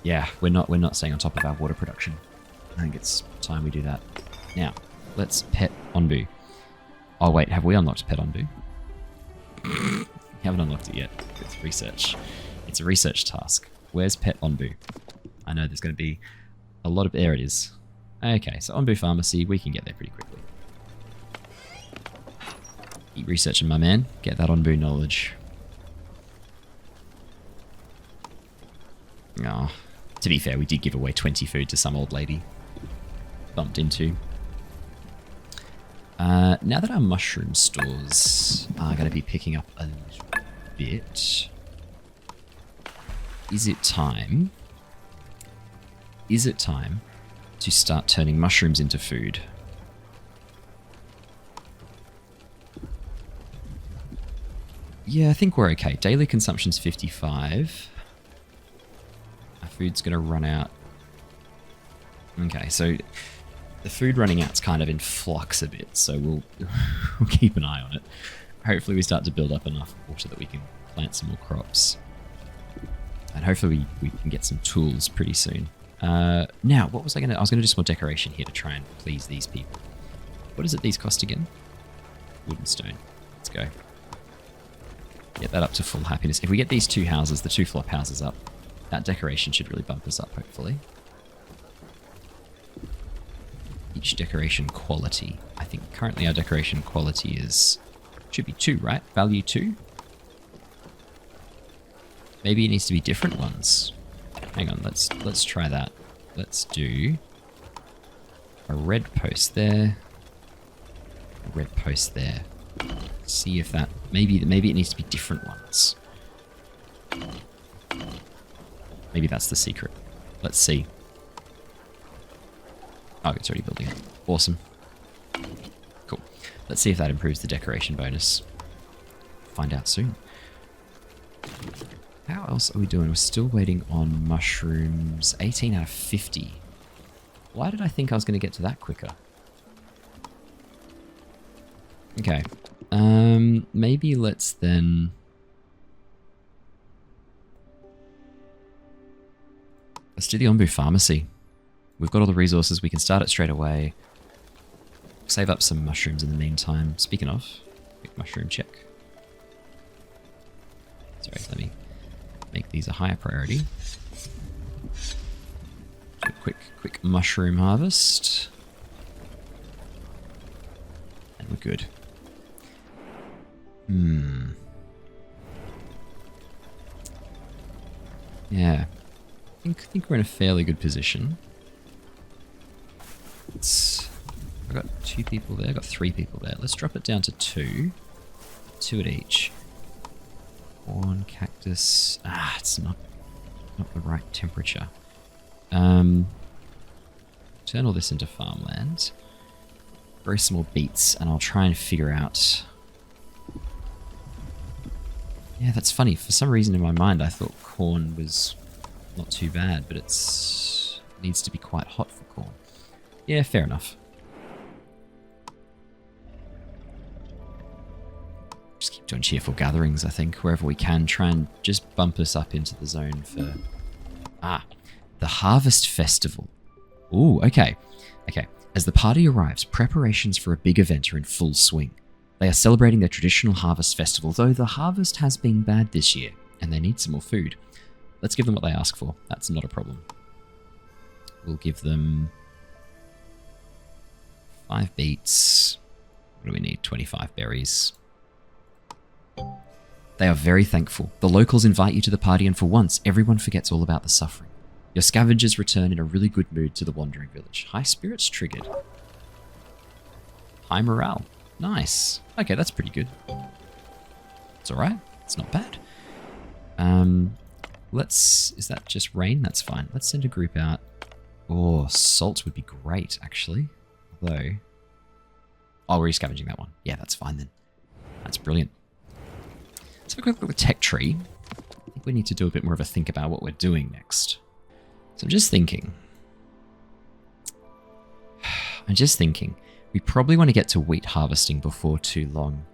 Yeah, we're not staying on top of our water production. I think it's time we do that. Now, let's pet Onbu. Oh wait, have we unlocked pet Onbu? We haven't unlocked it yet. It's research. It's a research task. Where's pet Onbu? I know there's going to be a lot of... There it is. Okay, so Onbu Pharmacy, we can get there pretty quickly. Keep researching, my man. Get that Onbu knowledge. Oh, to be fair, we did give away 20 food to some old lady. Bumped into. Now that our mushroom stores are going to be picking up a little bit, is it time to start turning mushrooms into food? Yeah, I think we're okay. Daily consumption's 55. Our food's going to run out. Okay, so the food running out's kind of in flux a bit, so we'll keep an eye on it. Hopefully we start to build up enough water that we can plant some more crops. And hopefully we can get some tools pretty soon. Now, what was I going to... I was going to do some more decoration here to try and please these people. What is it these cost again? Wood and stone. Let's go. Get that up to full happiness. If we get these two houses, the two flop houses up, that decoration should really bump us up, hopefully. Each decoration quality. I think currently our decoration quality is... should be 2, right? Value 2? Maybe it needs to be different ones. Hang on, let's try that. Let's do a red post there. A red post there. See if that... maybe it needs to be different ones. Maybe that's the secret. Let's see. Oh, it's already building. Awesome. Cool. Let's see if that improves the decoration bonus. Find out soon. How else are we doing? We're still waiting on mushrooms. 18 out of 50. Why did I think I was going to get to that quicker? Okay. Maybe let's then... let's do the Onbu pharmacy. We've got all the resources. We can start it straight away. Save up some mushrooms in the meantime. Speaking of, quick mushroom check. Sorry, let me make these a higher priority. Do a quick mushroom harvest. And we're good. Yeah. I think we're in a fairly good position. I've got 2 people there, I've got 3 people there. Let's drop it down to 2. 2 at each. Corn, cactus. It's not the right temperature. Turn all this into farmland. Grow some more beets, and I'll try and figure out... yeah, that's funny. For some reason in my mind, I thought corn was not too bad, but it needs to be quite hot for corn. Yeah, fair enough. Just keep doing cheerful gatherings, I think, wherever we can. Try and just bump us up into the zone for... the Harvest Festival. Ooh, okay. Okay. As the party arrives, preparations for a big event are in full swing. They are celebrating their traditional harvest festival, though the harvest has been bad this year, and they need some more food. Let's give them what they ask for. That's not a problem. We'll give them 5 beets. What do we need? 25 berries. They are very thankful. The locals invite you to the party, and for once, everyone forgets all about the suffering. Your scavengers return in a really good mood to the wandering village. High spirits triggered. High morale. Nice. Okay, that's pretty good. It's alright. It's not bad. Is that just rain? That's fine. Let's send a group out. Oh, salt would be great, actually. Although... oh, we're scavenging that one. Yeah, that's fine then. That's brilliant. Let's have a quick look at the tech tree. I think we need to do a bit more of a think about what we're doing next. So I'm just thinking. We probably want to get to wheat harvesting before too long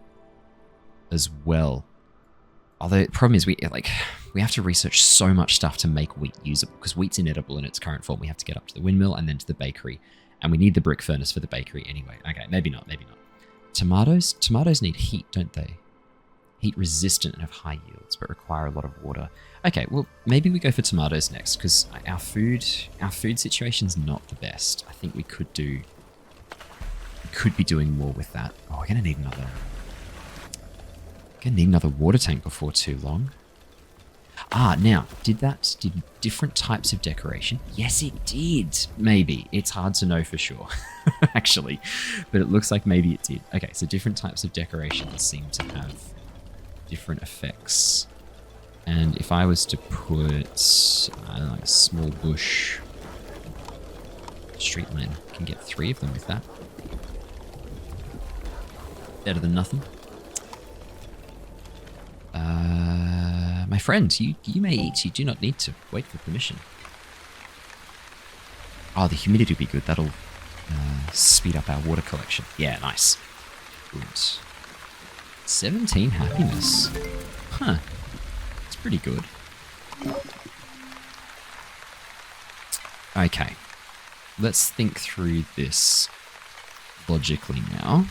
as well. Although the problem is we have to research so much stuff to make wheat usable, because wheat's inedible in its current form. We have to get up to the windmill and then to the bakery. And we need the brick furnace for the bakery anyway. Okay, maybe not. Tomatoes? Tomatoes need heat, don't they? Heat resistant and have high yields, but require a lot of water. Okay, well, maybe we go for tomatoes next, because our food situation's not the best. I think we could be doing more with that. Oh, we're gonna need another water tank before too long. Now, did different types of decoration? Yes, it did. Maybe. It's hard to know for sure, actually, but it looks like maybe it did. Okay, so different types of decorations seem to have different effects. And if I was to put, I don't know, a small bush street lamp, can get 3 of them with that. Better than nothing. My friend, you may eat. You do not need to wait for permission. Oh, the humidity will be good. That'll speed up our water collection. Yeah, nice. Good. 17 happiness. Huh. It's pretty good. Okay. Let's think through this logically now.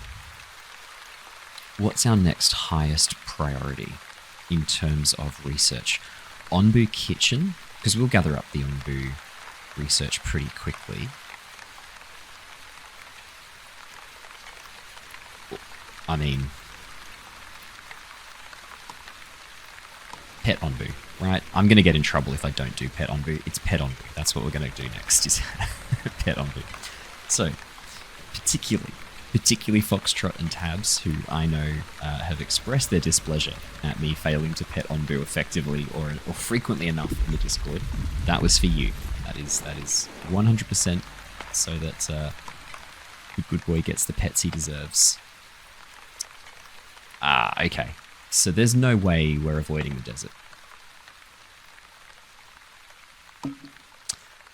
What's our next highest priority in terms of research? Onbu kitchen, because we'll gather up the Onbu research pretty quickly. I mean, pet Onbu, right? I'm going to get in trouble if I don't do pet Onbu. It's pet Onbu. That's what we're going to do next, is pet Onbu. So, particularly Foxtrot and Tabs, who I know have expressed their displeasure at me failing to pet Onbu effectively or frequently enough in the Discord. That was for you. That is 100% so that the good boy gets the pets he deserves. Okay. So there's no way we're avoiding the desert.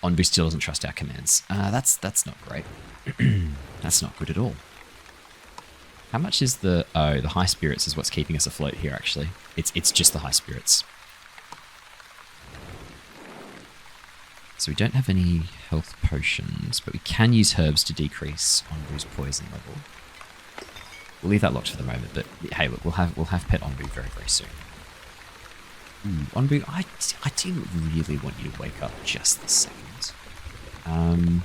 Onbu still doesn't trust our commands. That's not great. That's not good at all. How much is the... Oh, the high spirits is what's keeping us afloat here, actually. It's just the high spirits. So we don't have any health potions, but we can use herbs to decrease Onbu's poison level. We'll leave that locked for the moment, but hey, look, we'll have pet Onbu very, very soon. Onbu, I do really want you to wake up just this second.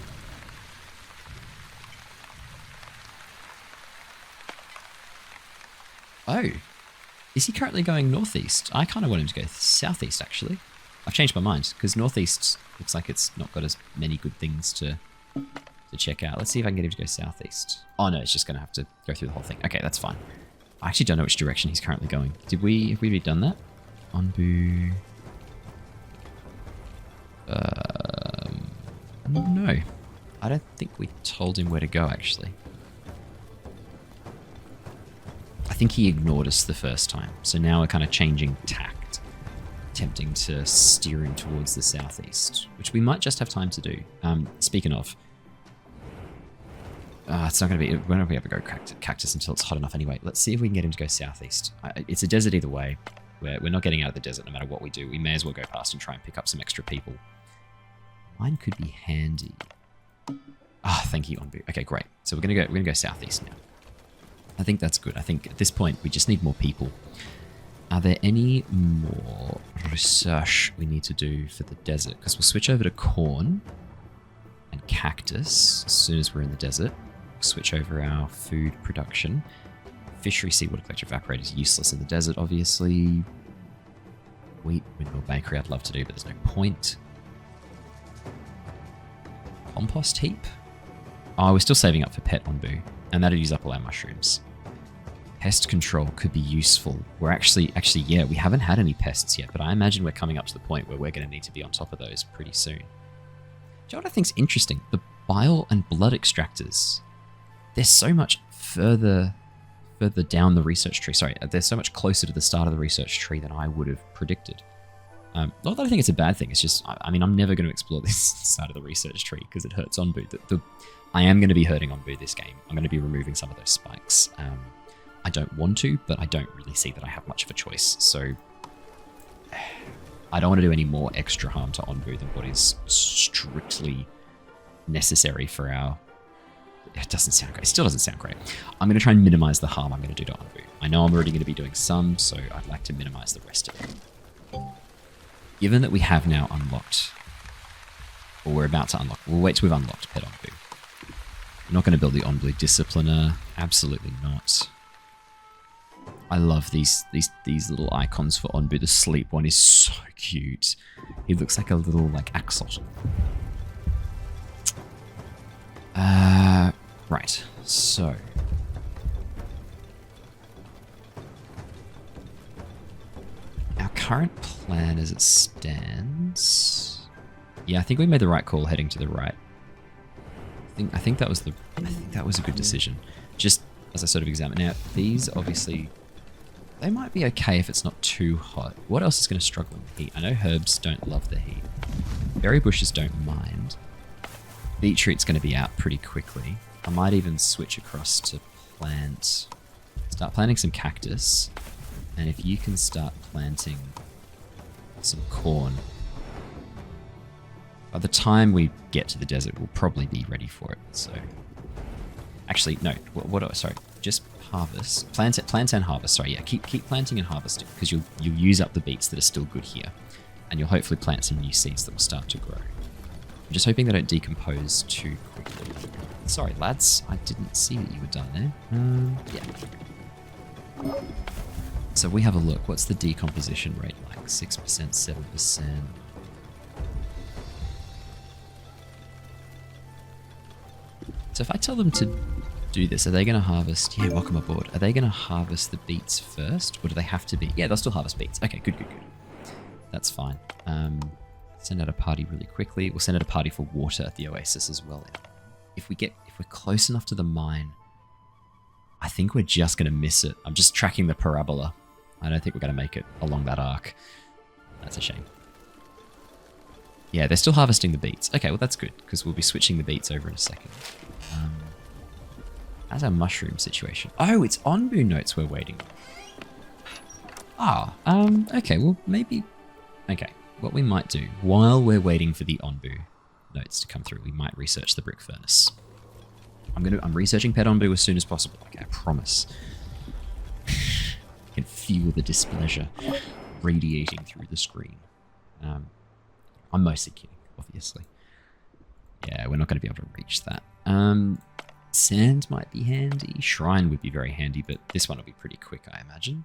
Oh, is he currently going northeast? I kind of want him to go southeast, actually. I've changed my mind, because northeast looks like it's not got as many good things to check out. Let's see if I can get him to go southeast. Oh no, it's just going to have to go through the whole thing. Okay, that's fine. I actually don't know which direction he's currently going. Have we already done that? Onbu... no. I don't think we told him where to go, actually. I think he ignored us the first time, so now we're kind of changing tact, attempting to steer him towards the southeast, which we might just have time to do. Speaking of, it's not going to be, we're not going to be able to go cactus until it's hot enough anyway. Let's see if we can get him to go southeast. It's a desert either way. We're not getting out of the desert no matter what we do. We may as well go past and try and pick up some extra people. Mine could be handy. Thank you, Onbu. Okay, great. So we're gonna go southeast now. I think that's good. I think at this point we just need more people. Are there any more research we need to do for the desert? Because we'll switch over to corn and cactus as soon as we're in the desert. We'll switch over our food production. Fishery seawater collector evaporator is useless in the desert, obviously. Wheat, windmill, bakery I'd love to do, but there's no point. Compost heap? Oh, we're still saving up for pet Onbu, and that'll use up all our mushrooms. Pest control could be useful. We're actually, yeah, we haven't had any pests yet, but I imagine we're coming up to the point where we're going to need to be on top of those pretty soon. Do you know what I think's interesting? The bile and blood extractors. They're so much further down the research tree. Sorry, they're so much closer to the start of the research tree than I would have predicted. Not that I think it's a bad thing. It's just, I mean, I'm never going to explore this side of the research tree because it hurts Onbu. I am going to be hurting Onbu this game. I'm going to be removing some of those spikes. I don't want to, but I don't really see that I have much of a choice. So I don't want to do any more extra harm to Onbu than what is strictly necessary for our... It doesn't sound great. It still doesn't sound great. I'm going to try and minimize the harm I'm going to do to Onbu. I know I'm already going to be doing some, so I'd like to minimize the rest of it. Given that we have now unlocked, or we're about to unlock, we'll wait till we've unlocked Pet Onbu. I'm not going to build the Onbu Discipliner. Absolutely not. I love these little icons for Onbu. The sleep one is so cute. He looks like a little axolotl. Right. So our current plan as it stands. Yeah, I think we made the right call heading to the right. I think that was a good decision. Just as I sort of examine now, these obviously They might be okay if it's not too hot. What else is going to struggle with heat? I know herbs don't love the heat. Berry bushes don't mind. Beetroot's going to be out pretty quickly. I might even switch across to start planting some cactus. And if you can start planting some corn, by the time we get to the desert, we'll probably be ready for it. So, actually, no. Sorry, just harvest, plant and harvest. Sorry, yeah, keep planting and harvesting because you'll use up the beets that are still good here, and you'll hopefully plant some new seeds that will start to grow. I'm just hoping they don't decompose too quickly. Sorry, lads, I didn't see that you were done there. Yeah. So we have a look. What's the decomposition rate like? 6%, 7%. So if I tell them to do this, are they going to harvest? Yeah, welcome aboard. Are they going to harvest the beets first? Or do they have to be? Yeah, they'll still harvest beets. Okay, good. That's fine. Send out a party really quickly. We'll send out a party for water at the oasis as well. If we're close enough to the mine, I think we're just going to miss it. I'm just tracking the parabola. I don't think we're going to make it along that arc. That's a shame. Yeah, they're still harvesting the beets. Okay, well that's good, because we'll be switching the beets over in a second. How's our mushroom situation? Oh, it's Onbu notes we're waiting on. Okay, well maybe... Okay, what we might do, while we're waiting for the Onbu notes to come through, we might research the brick furnace. I'm researching pet Onbu as soon as possible. Okay, I promise. I can feel the displeasure radiating through the screen. I'm mostly kidding, obviously. Yeah, we're not going to be able to reach that. Sand might be handy. Shrine would be very handy, but this one will be pretty quick, I imagine.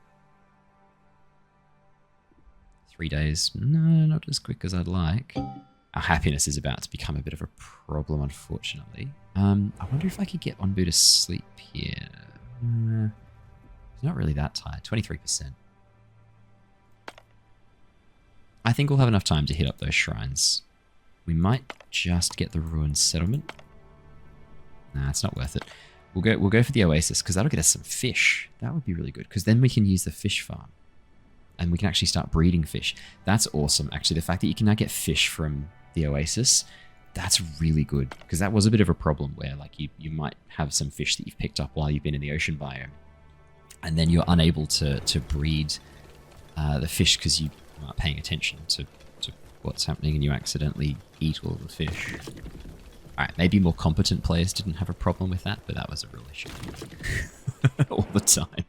3 days. No, not as quick as I'd like. Our happiness is about to become a bit of a problem, unfortunately. I wonder if I could get Onbu to sleep here. He's not really that tired. 23%. I think we'll have enough time to hit up those shrines. We might just get the ruined settlement. Nah, it's not worth it. We'll go for the oasis because that'll get us some fish. That would be really good because then we can use the fish farm. And we can actually start breeding fish. That's awesome. Actually, the fact that you can now get fish from the oasis, that's really good. Because that was a bit of a problem where like you might have some fish that you've picked up while you've been in the ocean biome. And then you're unable to breed the fish because you aren't paying attention to what's happening and you accidentally eat all the fish. Alright, maybe more competent players didn't have a problem with that, but that was a real issue. All the time.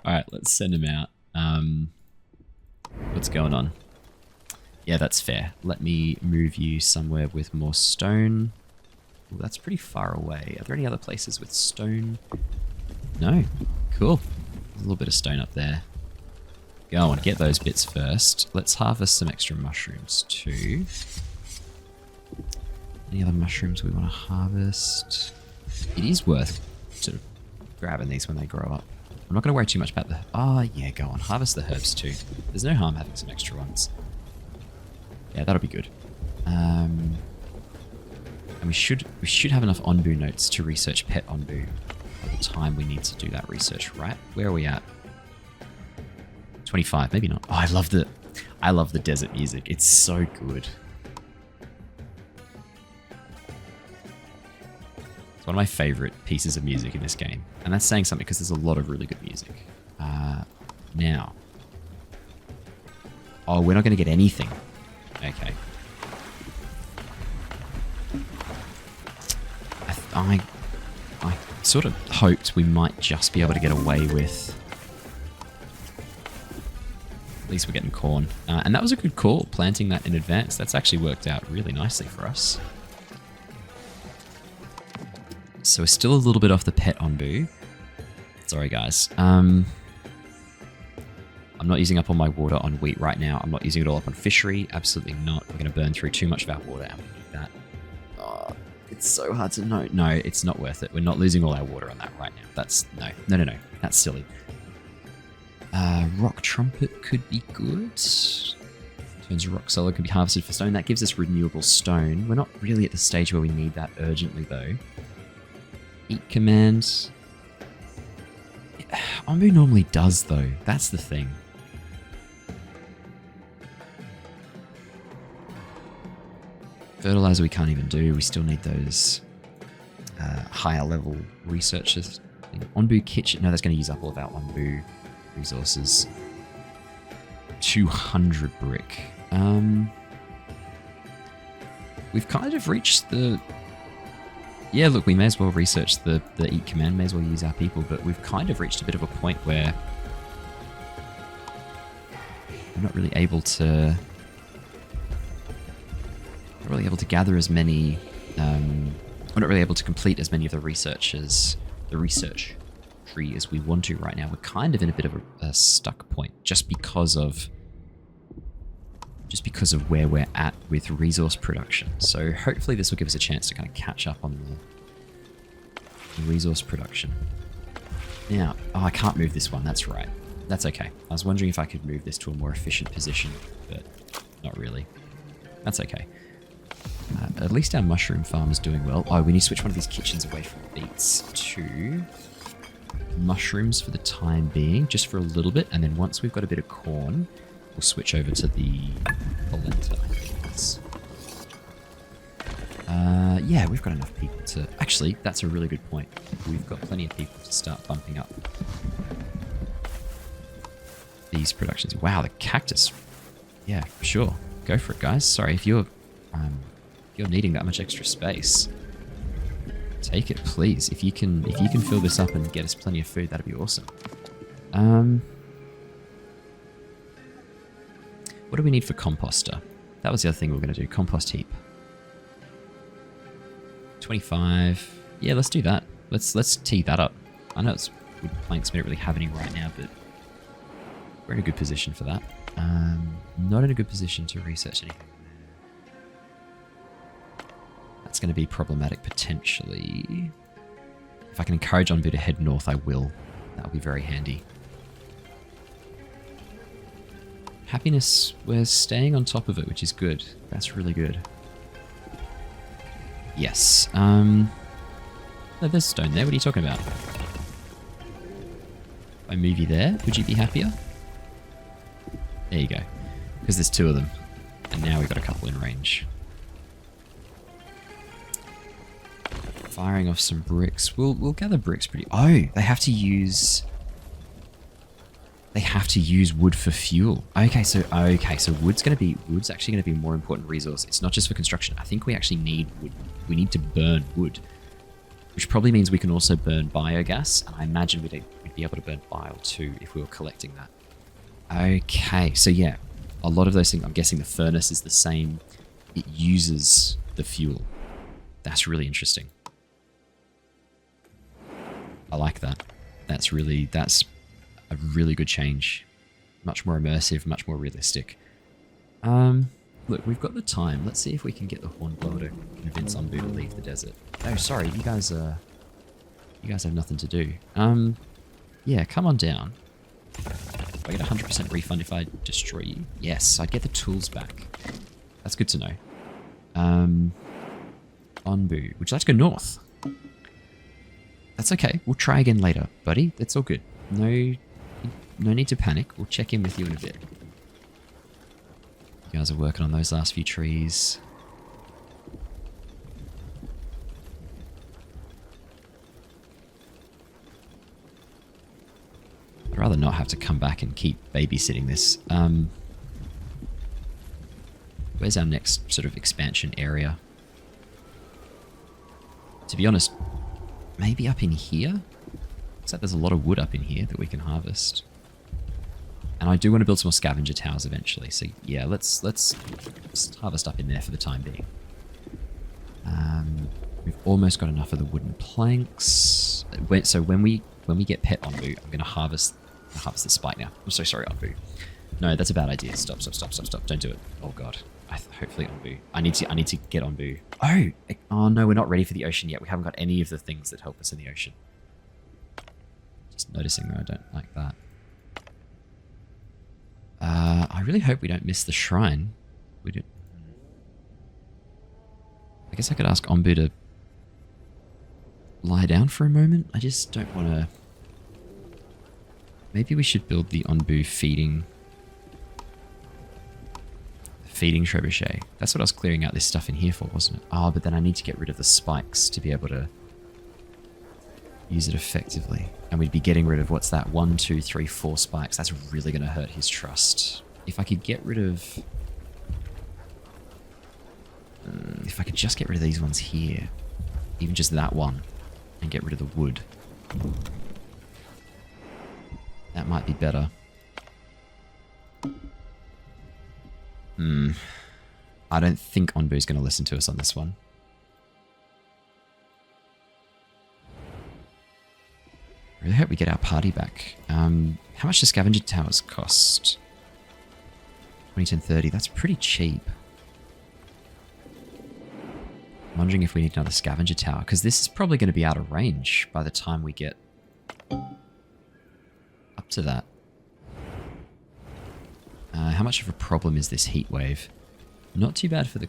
Alright, let's send him out. What's going on? Yeah, that's fair. Let me move you somewhere with more stone. Ooh, that's pretty far away. Are there any other places with stone? No. Cool. There's a little bit of stone up there. Go on, get those bits first. Let's harvest some extra mushrooms too. Any other mushrooms we want to harvest? It is worth sort of grabbing these when they grow up. I'm not going to worry too much about the... Oh, yeah, go on. Harvest the herbs too. There's no harm having some extra ones. Yeah, that'll be good. And we should have enough Onbu notes to research pet Onbu by the time we need to do that research, right? Where are we at? 25, maybe not. Oh, I love the desert music. It's so good. It's one of my favorite pieces of music in this game. And that's saying something because there's a lot of really good music. Now. Oh, we're not going to get anything. Okay. I sort of hoped we might just be able to get away with... At least we're getting corn. And that was a good call, planting that in advance. That's actually worked out really nicely for us. So we're still a little bit off the pet Onbu. Sorry, guys. I'm not using up all my water on wheat right now. I'm not using it all up on fishery. Absolutely not. We're going to burn through too much of our water and we need that. Oh, it's so hard to know. No, it's not worth it. We're not losing all our water on that right now. That's... No. That's silly. Rock trumpet could be good. Turns rock solid can be harvested for stone. That gives us renewable stone. We're not really at the stage where we need that urgently, though. Eat command. Onbu normally does, though. That's the thing. Fertilizer we can't even do. We still need those higher level researchers. Onbu kitchen. No, that's going to use up all of our Onbu resources. 200 brick. We've kind of reached the... Yeah, look, we may as well research the eat command, may as well use our people, but we've kind of reached a bit of a point where we're not really able to gather as many, we're not really able to complete as many of the research tree as we want to right now. We're kind of in a bit of a stuck point just because of where we're at with resource production. So hopefully this will give us a chance to kind of catch up on the resource production. Now, I can't move this one, that's right. That's okay. I was wondering if I could move this to a more efficient position, but not really. That's okay. At least our mushroom farm is doing well. Oh, we need to switch one of these kitchens away from beets to mushrooms for the time being, just for a little bit, and then once we've got a bit of corn, we'll switch over to the polenta. Yeah, we've got enough people to... Actually, that's a really good point. We've got plenty of people to start bumping up these productions. Wow, the cactus. Yeah, sure. Go for it, guys. Sorry, if you're needing that much extra space, take it, please. If you can fill this up and get us plenty of food, that'd be awesome. What do we need for composter? That was the other thing we were going to do. Compost heap. 25. Yeah, let's do that. Let's tee that up. I know it's wood planks, we don't really have any right now, but we're in a good position for that. Not in a good position to research anything. That's going to be problematic potentially. If I can encourage Onbu to head north, I will. That will be very handy. Happiness, we're staying on top of it, which is good. That's really good. Yes. No, there's stone there. What are you talking about? If I move you there, would you be happier? There you go. Because there's two of them. And now we've got a couple in range. Firing off some bricks. We'll gather bricks pretty... Oh, they have to use wood for fuel. Okay, so wood's actually gonna be a more important resource. It's not just for construction. I think we actually need wood. We need to burn wood, which probably means we can also burn biogas. And I imagine we'd be able to burn bile too if we were collecting that. Okay, so yeah, a lot of those things. I'm guessing the furnace is the same. It uses the fuel. That's really interesting. I like that. That's a really good change. Much more immersive, much more realistic. Look, we've got the time. Let's see if we can get the Hornblower to convince Onbu to leave the desert. Oh, sorry, you guys have nothing to do. Yeah, come on down. Do I get 100% refund if I destroy you? Yes, I'd get the tools back. That's good to know. Onbu, would you like to go north? That's okay. We'll try again later, buddy. That's all good. No need to panic. We'll check in with you in a bit. You guys are working on those last few trees. I'd rather not have to come back and keep babysitting this. Where's our next sort of expansion area? To be honest, maybe up in here? Looks like there's a lot of wood up in here that we can harvest. And I do want to build some more scavenger towers eventually. So yeah, let's harvest up in there for the time being. We've almost got enough of the wooden planks. So when we get pet Onbu, I'm going to harvest the spike now. I'm so sorry, Onbu. No, that's a bad idea. Stop. Don't do it. Oh god. Hopefully Onbu. I need to get Onbu. Oh no, we're not ready for the ocean yet. We haven't got any of the things that help us in the ocean. Just noticing though, I don't like that. I really hope we don't miss the shrine. We do. I guess I could ask Onbu to lie down for a moment. I just don't want to Maybe we should build the Onbu feeding trebuchet. That's what I was clearing out this stuff in here for, wasn't it? Oh, but then I need to get rid of the spikes to be able to use it effectively. And we'd be getting rid of, what's that? 1, 2, 3, 4 spikes. That's really going to hurt his trust. If I could get rid of... if I could just get rid of these ones here. Even just that one. And get rid of the wood. That might be better. I don't think Onbu's going to listen to us on this one. I really hope we get our party back. How much do scavenger towers cost? 20, 10, 30. That's pretty cheap. I'm wondering if we need another scavenger tower, because this is probably going to be out of range by the time we get up to that. How much of a problem is this heat wave? Not too bad for the...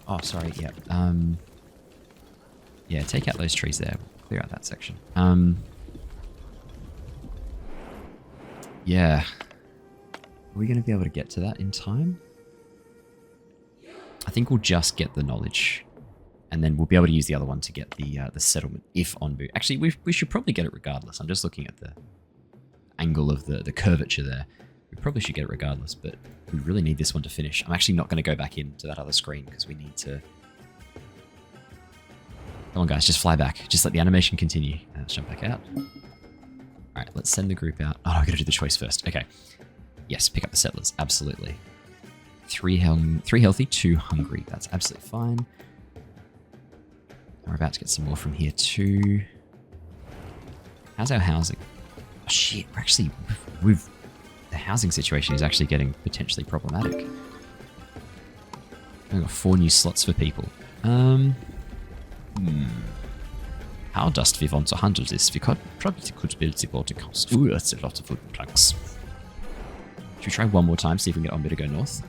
Oh, sorry, yeah. Yeah, take out those trees there. We'll clear out that section. Yeah. Are we going to be able to get to that in time? I think we'll just get the knowledge. And then we'll be able to use the other one to get the settlement, if Onbu... Actually, we should probably get it regardless. I'm just looking at the angle of the curvature there. We probably should get it regardless, but we really need this one to finish. I'm actually not going to go back into that other screen because we need to... Come on, guys, just fly back. Just let the animation continue. Let's jump back out. Alright, let's send the group out. Oh, I've got to do the choice first. Okay. Yes, pick up the settlers. Absolutely. 3 healthy, 2 hungry. That's absolutely fine. We're about to get some more from here too. How's our housing? Oh shit, we're actually... The housing situation is actually getting potentially problematic. We've got 4 new slots for people. How dost we want to handle this? We probably could build the boarding house. Ooh, that's a lot of wooden planks. Should we try one more time, see if we can get Onbu to go north?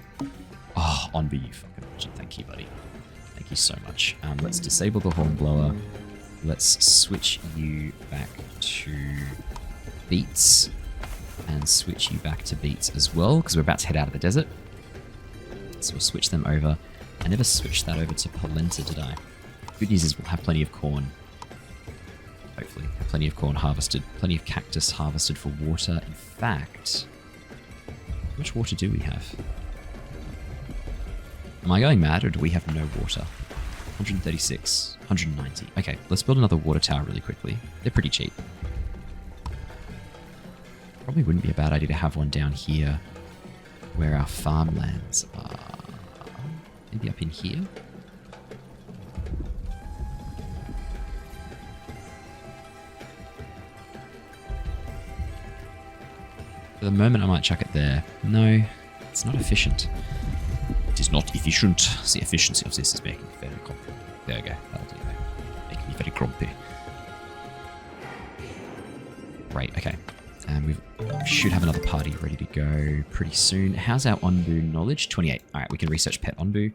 Oh, Onbu, you fucking legend. Thank you, buddy. Thank you so much. Let's disable the hornblower. Let's switch you back to beats. And switch you back to beats as well, because we're about to head out of the desert. So we'll switch them over. I never switched that over to polenta, did I? Good news is we'll have plenty of corn. Hopefully. Have plenty of corn harvested. Plenty of cactus harvested for water. In fact, how much water do we have? Am I going mad, or do we have no water? 136, 190. Okay, let's build another water tower really quickly. They're pretty cheap. Probably wouldn't be a bad idea to have one down here where our farmlands are. Maybe up in here? For the moment, I might chuck it there. No, it's not efficient. It is not efficient. The efficiency of this is making me very grumpy. There we go. That'll do that. Making me very grumpy. Right, okay. And we should have another party ready to go pretty soon. How's our Onbu knowledge? 28. Alright, we can research pet Onbu.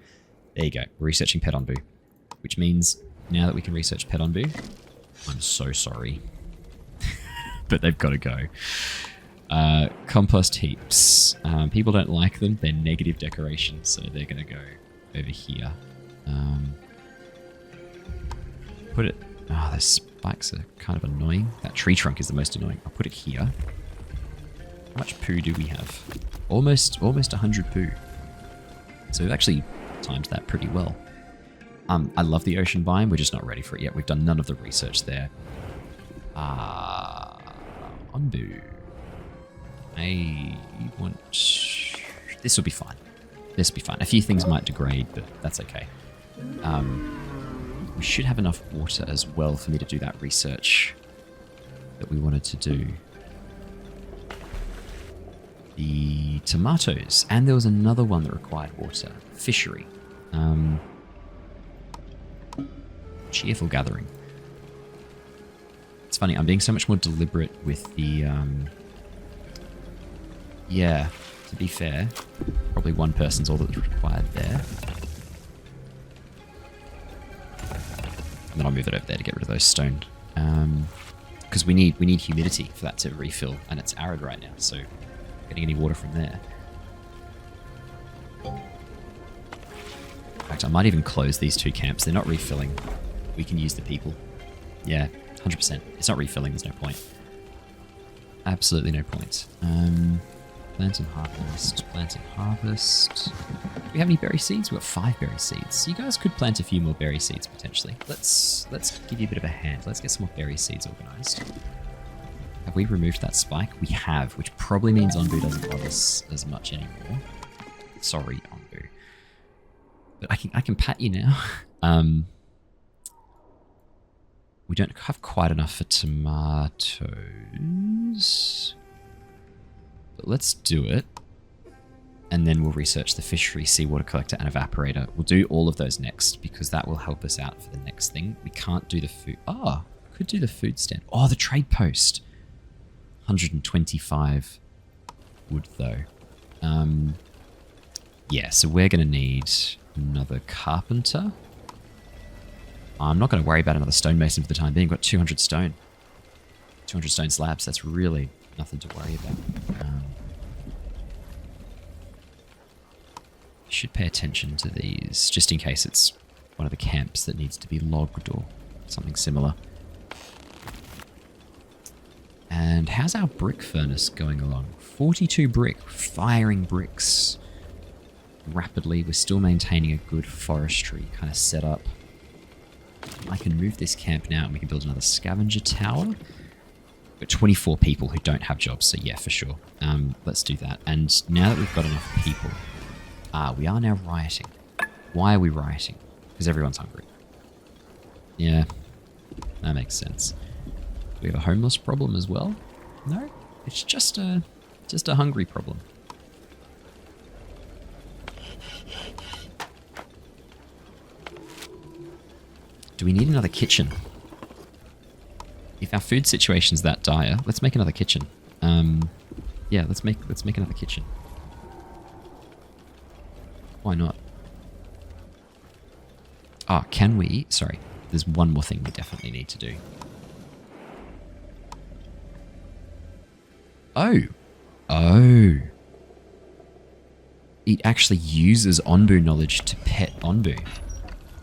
There you go. We're researching pet Onbu. Which means now that we can research pet Onbu, I'm so sorry. But they've got to go. Compost heaps. People don't like them. They're negative decorations, so they're going to go over here. Put it... Oh, those spikes are kind of annoying. That tree trunk is the most annoying. I'll put it here. How much poo do we have? Almost 100 poo. So we've actually timed that pretty well. I love the ocean biome. We're just not ready for it yet. We've done none of the research there. Onbu. I want... This will be fine. This will be fine. A few things might degrade, but that's okay. We should have enough water as well for me to do that research that we wanted to do. The tomatoes. And there was another one that required water. Fishery. Cheerful gathering. It's funny, I'm being so much more deliberate with the... Yeah, to be fair, probably one person's all that's required there. And then I'll move it over there to get rid of those stone. because we need humidity for that to refill, and it's arid right now, so getting any water from there. In fact, I might even close these 2 camps. They're not refilling. We can use the people. Yeah, 100%. It's not refilling. There's no point. Absolutely no point. Plant and harvest. Plant and harvest. Do we have any berry seeds? We've got 5 berry seeds. So you guys could plant a few more berry seeds potentially. Let's give you a bit of a hand. Let's get some more berry seeds organized. Have we removed that spike? We have, which probably means Onbu doesn't love us as much anymore. Sorry, Onbu. But I can pat you now. We don't have quite enough for tomatoes. But let's do it. And then we'll research the fishery, seawater collector, and evaporator. We'll do all of those next because that will help us out for the next thing. We can't do the food. Oh, could do the food stand. Oh, the trade post. 125 wood though. Yeah, so we're going to need another carpenter. I'm not going to worry about another stonemason for the time being. We've got 200 stone. 200 stone slabs. That's really nothing to worry about. Should pay attention to these, just in case it's one of the camps that needs to be logged or something similar. And how's our brick furnace going along? 42 brick, firing bricks rapidly. We're still maintaining a good forestry kind of setup. I can move this camp now and we can build another scavenger tower. We've got 24 people who don't have jobs, so yeah, for sure. Let's do that. And now that we've got enough people, we are now rioting. Why are we rioting? Because everyone's hungry. Yeah, that makes sense. Do we have a homeless problem as well? No, it's just a hungry problem. Do we need another kitchen? If our food situation's that dire, let's make another kitchen. Yeah, let's make another kitchen. Why not? Ah, can we? Sorry, there's one more thing we definitely need to do. Oh. It actually uses Onbu knowledge to pet Onbu.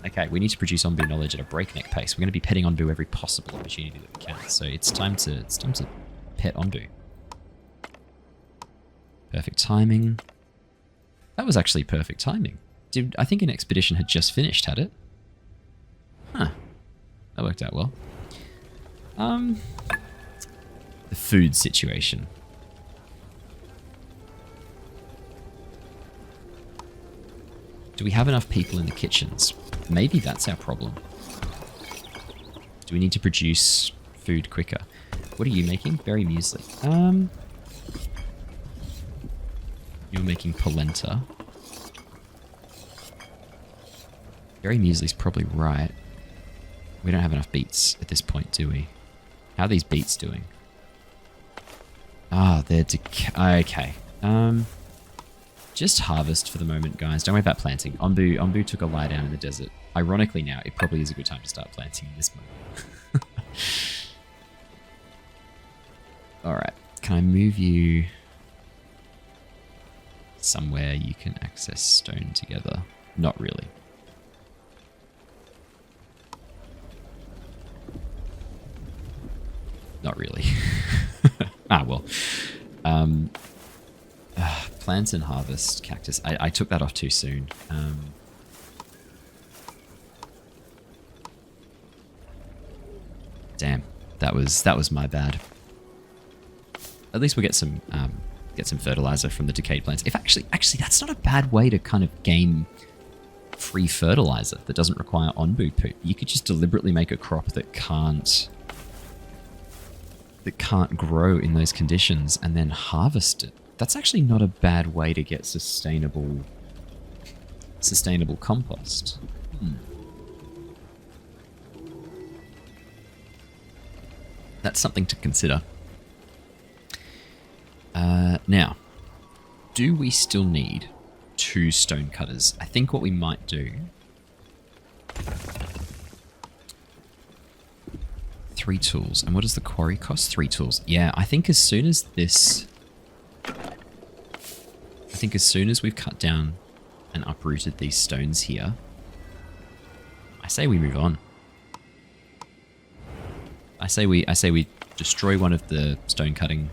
Okay, we need to produce Onbu knowledge at a breakneck pace. We're going to be petting Onbu every possible opportunity that we can. So it's time to pet Onbu. Perfect timing. That was actually perfect timing. I think an expedition had just finished, had it? Huh. That worked out well. The food situation. Do we have enough people in the kitchens? Maybe that's our problem. Do we need to produce food quicker? What are you making? Berry muesli. You're making polenta. Berry muesli's probably right. We don't have enough beets at this point, do we? How are these beets doing? Ah, they're okay. Just harvest for the moment, guys. Don't worry about planting. Onbu took a lie down in the desert. Ironically now, it probably is a good time to start planting in this moment. Alright, can I move you somewhere you can access stone together? Not really. Not really. Well. Plants and harvest cactus. I took that off too soon. Damn, that was my bad. At least we'll get some fertilizer from the decayed plants. If actually that's not a bad way to kind of game free fertilizer that doesn't require Onbu poop. You could just deliberately make a crop that can't grow in those conditions and then harvest it. That's actually not a bad way to get sustainable compost. That's something to consider. Now, do we still need 2 stone cutters? I think what we might do... 3 tools. And what does the quarry cost? 3 tools. Yeah, I think as soon as this... I think as soon as we've cut down and uprooted these stones here, I say we move on. I say we destroy one of the stone cutting.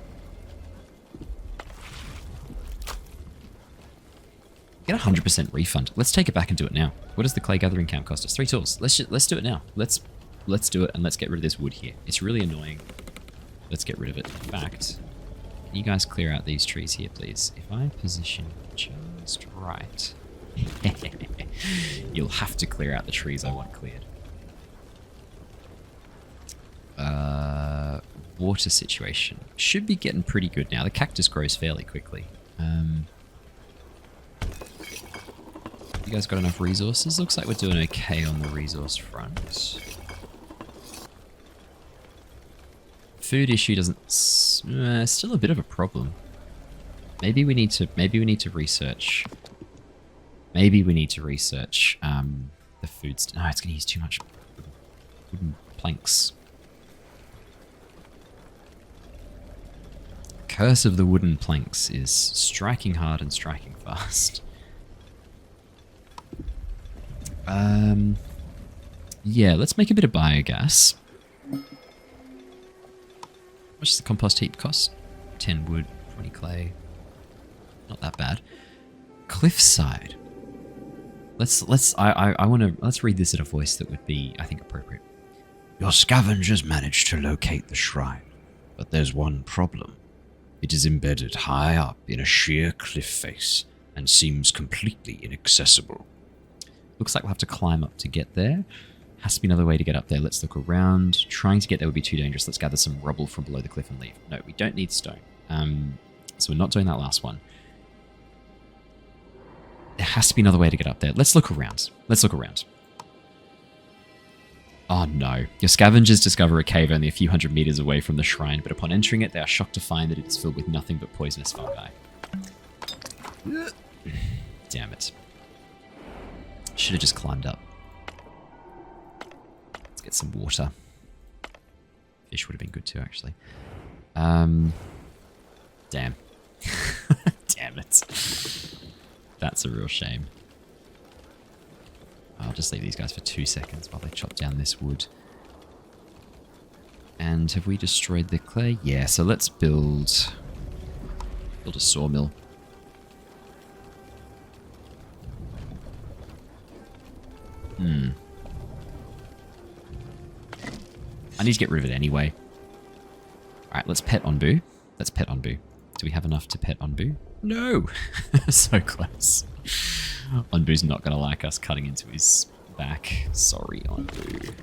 Get a 100% refund. Let's take it back and do it now. What does the clay gathering camp cost us? 3 tools. Let's do it now. Let's do it and let's get rid of this wood here. It's really annoying. Let's get rid of it. In fact, can you guys clear out these trees here, please? If I position just right, you'll have to clear out the trees I want cleared. Water situation should be getting pretty good now. The cactus grows fairly quickly. You guys got enough resources? Looks like we're doing okay on the resource front. Food issue doesn't... still a bit of a problem. Maybe we need to research... Maybe we need to research the foods... No, it's going to use too much wooden planks. Curse of the wooden planks is striking hard and striking fast. Yeah, let's make a bit of biogas. How much does the compost heap cost? 10 wood, 20 clay. Not that bad. Cliffside. Let's read this at a voice that would be, I think, appropriate. Your scavengers managed to locate the shrine, but there's one problem. It is embedded high up in a sheer cliff face and seems completely inaccessible. Looks like we'll have to climb up to get there. Has to be another way to get up there. Let's look around. Trying to get there would be too dangerous. Let's gather some rubble from below the cliff and leave. No, we don't need stone. So we're not doing that last one. There has to be another way to get up there. Let's look around. Let's look around. Oh no. Your scavengers discover a cave only a few hundred meters away from the shrine, but upon entering it, they are shocked to find that it is filled with nothing but poisonous fungi. Damn it. Should have just climbed up. Let's get some water. Fish would have been good too, actually. Damn. Damn it. That's a real shame. I'll just leave these guys for 2 seconds while they chop down this wood. And have we destroyed the clay? Yeah, so let's build a sawmill. I need to get rid of it anyway. Alright, let's pet Onbu. Let's pet Onbu. Do we have enough to pet Onbu? No! So close. Onbu's not going to like us cutting into his back. Sorry, Onbu.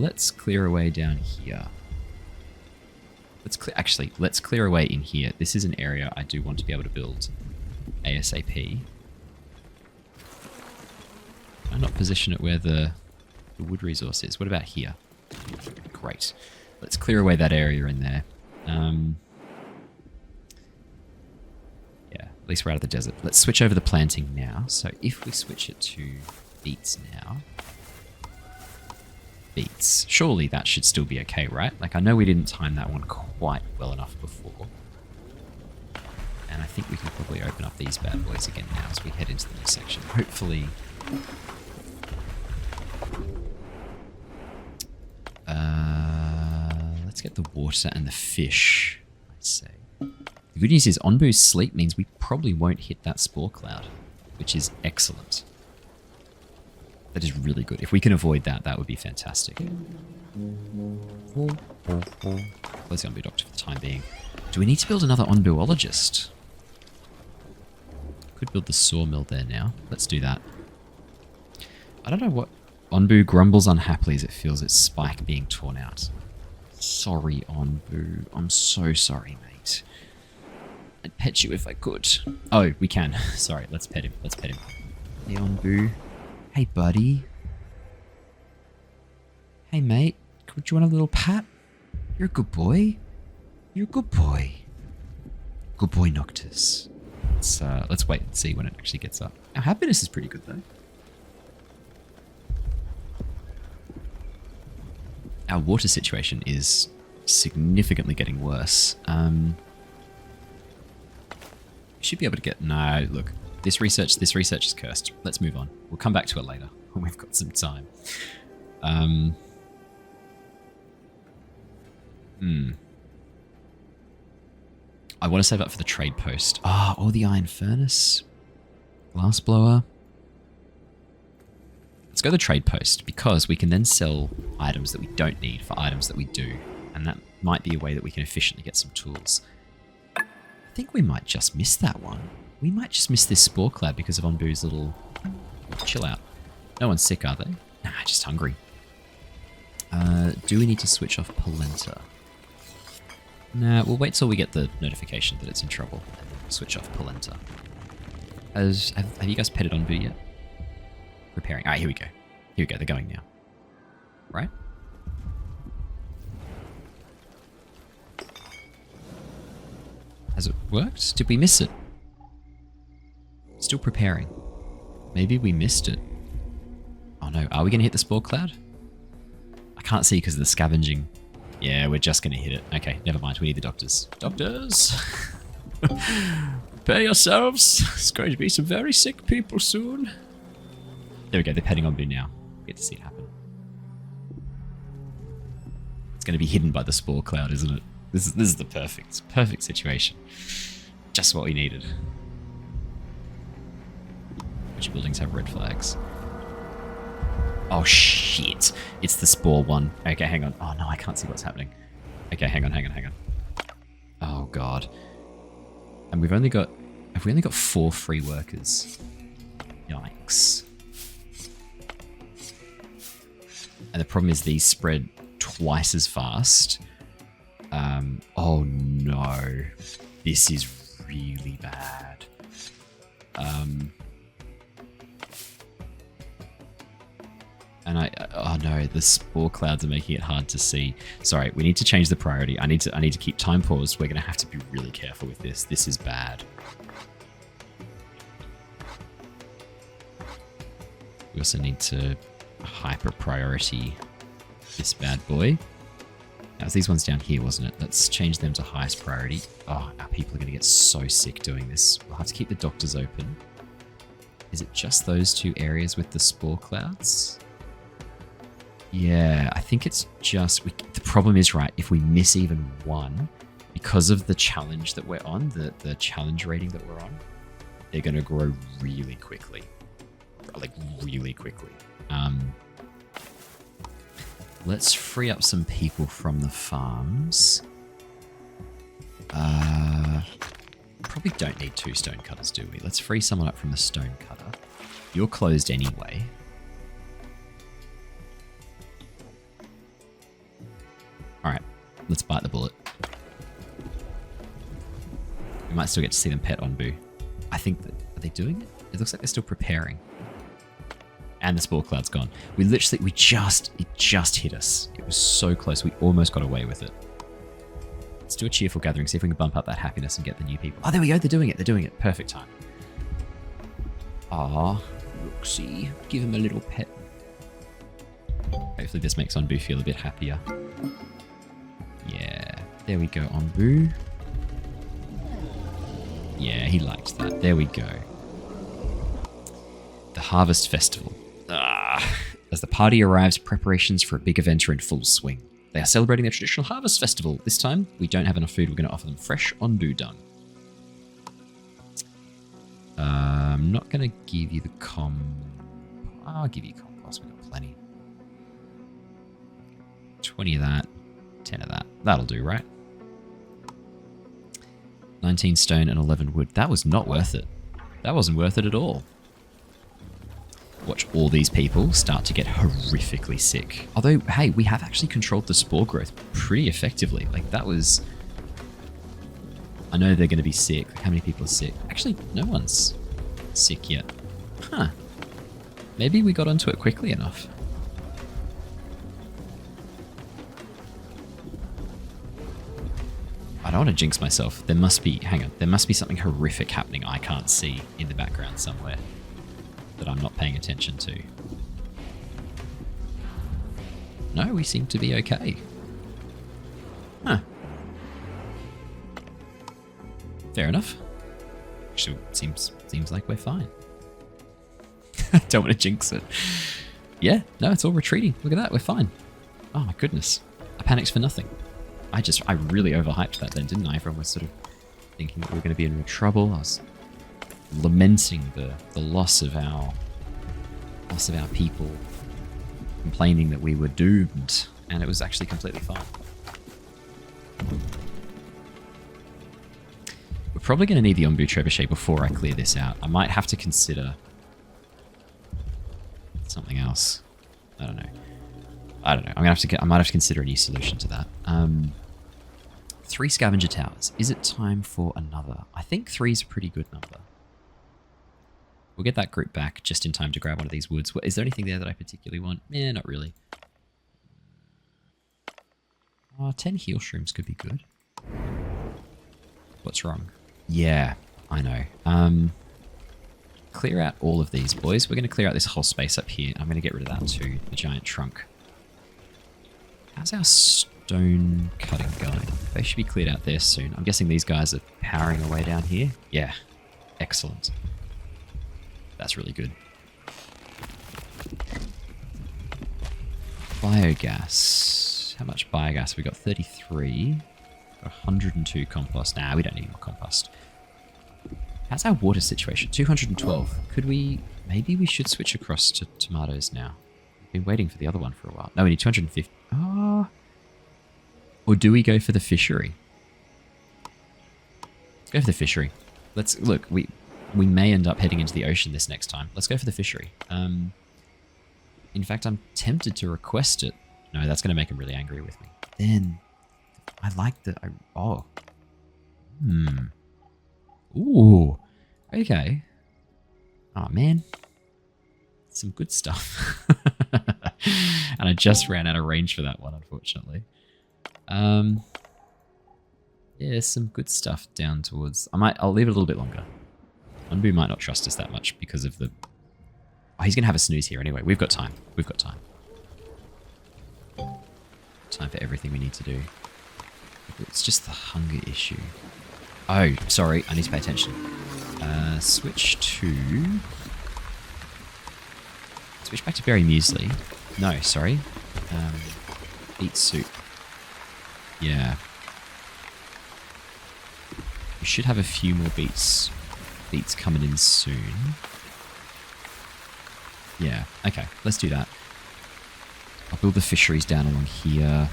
Let's clear away down here. Let's clear away in here. This is an area I do want to be able to build ASAP. I'm not position it where the wood resource is. What about here? Great. Let's clear away that area in there. Yeah, at least we're out of the desert. Let's switch over the planting now. So if we switch it to beets now. Beets. Surely that should still be okay, right? Like, I know we didn't time that one quite well enough before. And I think we can probably open up these bad boys again now as we head into the next section. Hopefully... let's get the water and the fish, I'd say. The good news is Onbu's sleep means we probably won't hit that spore cloud, which is excellent. That is really good. If we can avoid that, that would be fantastic. Let's go Onbu Doctor for the time being. Do we need to build another Onbuologist? Could build the sawmill there now. Let's do that. I don't know what... Onbu grumbles unhappily as it feels its spike being torn out. Sorry, Onbu. I'm so sorry, mate. I'd pet you if I could. Oh, we can. Sorry, let's pet him. Let's pet him. Hey, Onbu. Hey, buddy. Hey, mate. Would you want a little pat? You're a good boy. You're a good boy. Good boy, Noctis. Let's wait and see when it actually gets up. Our happiness is pretty good, though. our water situation is significantly getting worse. Should be able to get... No, look. This research is cursed. Let's move on. We'll come back to it later when we've got some time. I want to save up for the trade post. Oh, the iron furnace. Glass blower. Let's go to the trade post, because we can then sell items that we don't need for items that we do. And that might be a way that we can efficiently get some tools. I think we might just miss that one. We might just miss this spore cloud because of Onbu's little chill out. No one's sick, are they? Nah, just hungry. Do we need to switch off polenta? Nah, we'll wait till we get the notification that it's in trouble and then switch off polenta. Have you guys petted Onbu yet? Preparing. Alright, here we go. Here we go, they're going now. Right? Has it worked? Did we miss it? Still preparing. Maybe we missed it. Oh no, are we going to hit the spore cloud? I can't see because of the scavenging. Yeah, we're just going to hit it. Okay, never mind. We need the doctors. Doctors! Prepare yourselves. There's going to be some very sick people soon. There we go. They're petting Onbu now. Get to see it happen. It's going to be hidden by the spore cloud, isn't it? This is the perfect situation. Just what we needed. Which buildings have red flags? Oh shit! It's the spore one. Okay, hang on. Oh no, I can't see what's happening. Okay, hang on. Oh god. And have we only got 4 free workers? Yikes. And the problem is these spread twice as fast. Oh no. This is really bad. And oh no, the spore clouds are making it hard to see. Sorry, we need to change the priority. I need to keep time paused. We're gonna have to be really careful with this. This is bad. We also need to hyper priority this bad boy. That was these ones down here, wasn't it? Let's change them to highest priority. Oh, our people are gonna get so sick doing this. We'll have to keep the doctors open. Is it just those 2 areas with the spore clouds? Yeah, I think it's just... the problem is, right, if we miss even one, because of the challenge that we're on, the challenge rating that we're on, they're going to grow really quickly. Like, really quickly. Let's free up some people from the farms. Probably don't need 2 stone cutters, do we? Let's free someone up from the stone cutter. You're closed anyway. Alright, let's bite the bullet. We might still get to see them pet Onbu. I think that... are they doing it? It looks like they're still preparing. And the spore cloud's gone. It just hit us. It was so close. We almost got away with it. Let's do a cheerful gathering, see if we can bump up that happiness and get the new people. Oh, there we go. They're doing it. Perfect time. Ah, Rooksy. Give him a little pet. Hopefully this makes Onbu feel a bit happier. Yeah, there we go, Onbu. Yeah, he liked that. There we go. The Harvest Festival. As the party arrives, preparations for a big event are in full swing. They are celebrating their traditional Harvest Festival. This time, we don't have enough food. We're going to offer them fresh Onbu dung. I'm not going to give you the I'll give you compost. We've got plenty. 20 of that. 10 of that. That'll do, right? 19 stone and 11 wood. That was not worth it. That wasn't worth it at all. Watch all these people start to get horrifically sick. Although, hey, we have actually controlled the spore growth pretty effectively. Like, that was... I know they're going to be sick. Like, how many people are sick? Actually, no one's sick yet. Huh. Maybe we got onto it quickly enough. I don't want to jinx myself. There must be... hang on. There must be something horrific happening I can't see in the background somewhere that I'm not paying attention to. no, we seem to be okay. Huh. Fair enough. Actually, seems like we're fine. Don't want to jinx it. Yeah, no, it's all retreating. Look at that, we're fine. Oh my goodness. I panicked for nothing. I really overhyped that then, didn't I? Everyone was sort of thinking that we were going to be in real trouble. I was lamenting the loss of our people, complaining that we were doomed, and it was actually completely fine. We're probably going to need the Onbu trebuchet before I clear this out. I might have to consider something else. I don't know. I might have to consider a new solution to that. 3 scavenger towers. Is it time for another? I think 3 is a pretty good number. We'll get that group back just in time to grab one of these woods. Is there anything there that I particularly want? Yeah, not really. 10 heal shrooms could be good. What's wrong? Yeah, I know. Clear out all of these, boys. We're going to clear out this whole space up here. I'm going to get rid of that too, the giant trunk. How's our stone cutting going? They should be cleared out there soon. I'm guessing these guys are powering away down here. Yeah, excellent. That's really good. Biogas. How much biogas? We got 33. 102 compost. Nah, we don't need any more compost. How's our water situation? 212. Could we... Maybe we should switch across to tomatoes now. We've been waiting for the other one for a while. No, we need 250. Oh. Or do we go for the fishery? Let's go for the fishery. Let's... Look, we may end up heading into the ocean this next time. Let's go for the fishery. In fact, I'm tempted to request it. No, that's going to make him really angry with me. Then... I like the... Oh. Ooh. Okay. Oh, man. Some good stuff. And I just ran out of range for that one, unfortunately. Yeah, some good stuff down towards... I'll leave it a little bit longer. Onbu might not trust us that much because of the... Oh, he's going to have a snooze here anyway. We've got time. We've got time. Time for everything we need to do. It's just the hunger issue. Oh, sorry. I need to pay attention. Switch back to berry muesli. No, sorry. Beet soup. Yeah. We should have a few more beets coming in soon. Yeah, okay. Let's do that. I'll build the fisheries down along here.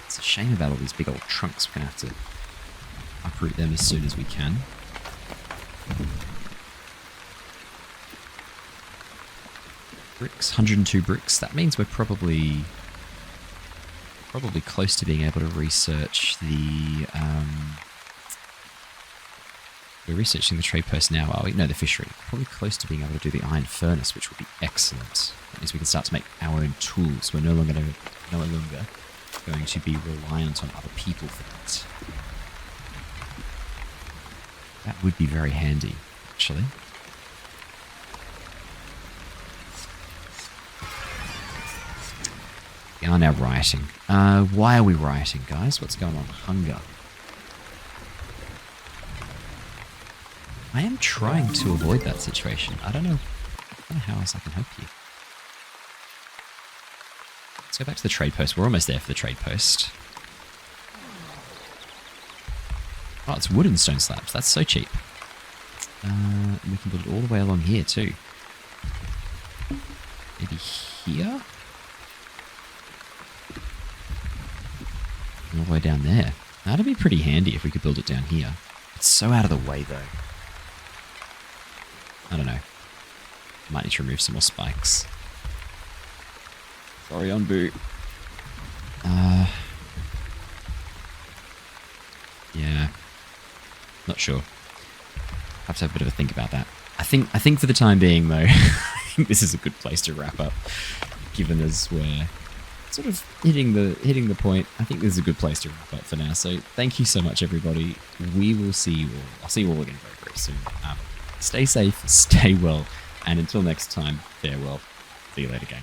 It's a shame about all these big old trunks. We're going to have to uproot them as soon as we can. Bricks, 102 bricks. That means we're probably close to being able to research the... we're researching the trade post now, are we? No, the fishery. Probably close to being able to do the iron furnace, which would be excellent. That means we can start to make our own tools. We're no longer going to be reliant on other people for that. That would be very handy, actually. We are now rioting. Why are we rioting, guys? What's going on? Hunger. I am trying to avoid that situation. I don't know how else I can help you. Let's go back to the trade post. We're almost there for the trade post. Oh, it's wood and stone slabs. That's so cheap. And we can build it all the way along here too. Maybe here? All the way down there. That'd be pretty handy if we could build it down here. It's so out of the way though. I don't know. Might need to remove some more spikes. Sorry, Onbu. Yeah. Not sure. Have to have a bit of a think about that. I think for the time being though, I think this is a good place to wrap up. Given as we're sort of hitting the point, I think this is a good place to wrap up for now. So thank you so much, everybody. We will see you all. I'll see you all again very, very soon. Stay safe, stay well, and until next time, farewell. See you later, gang.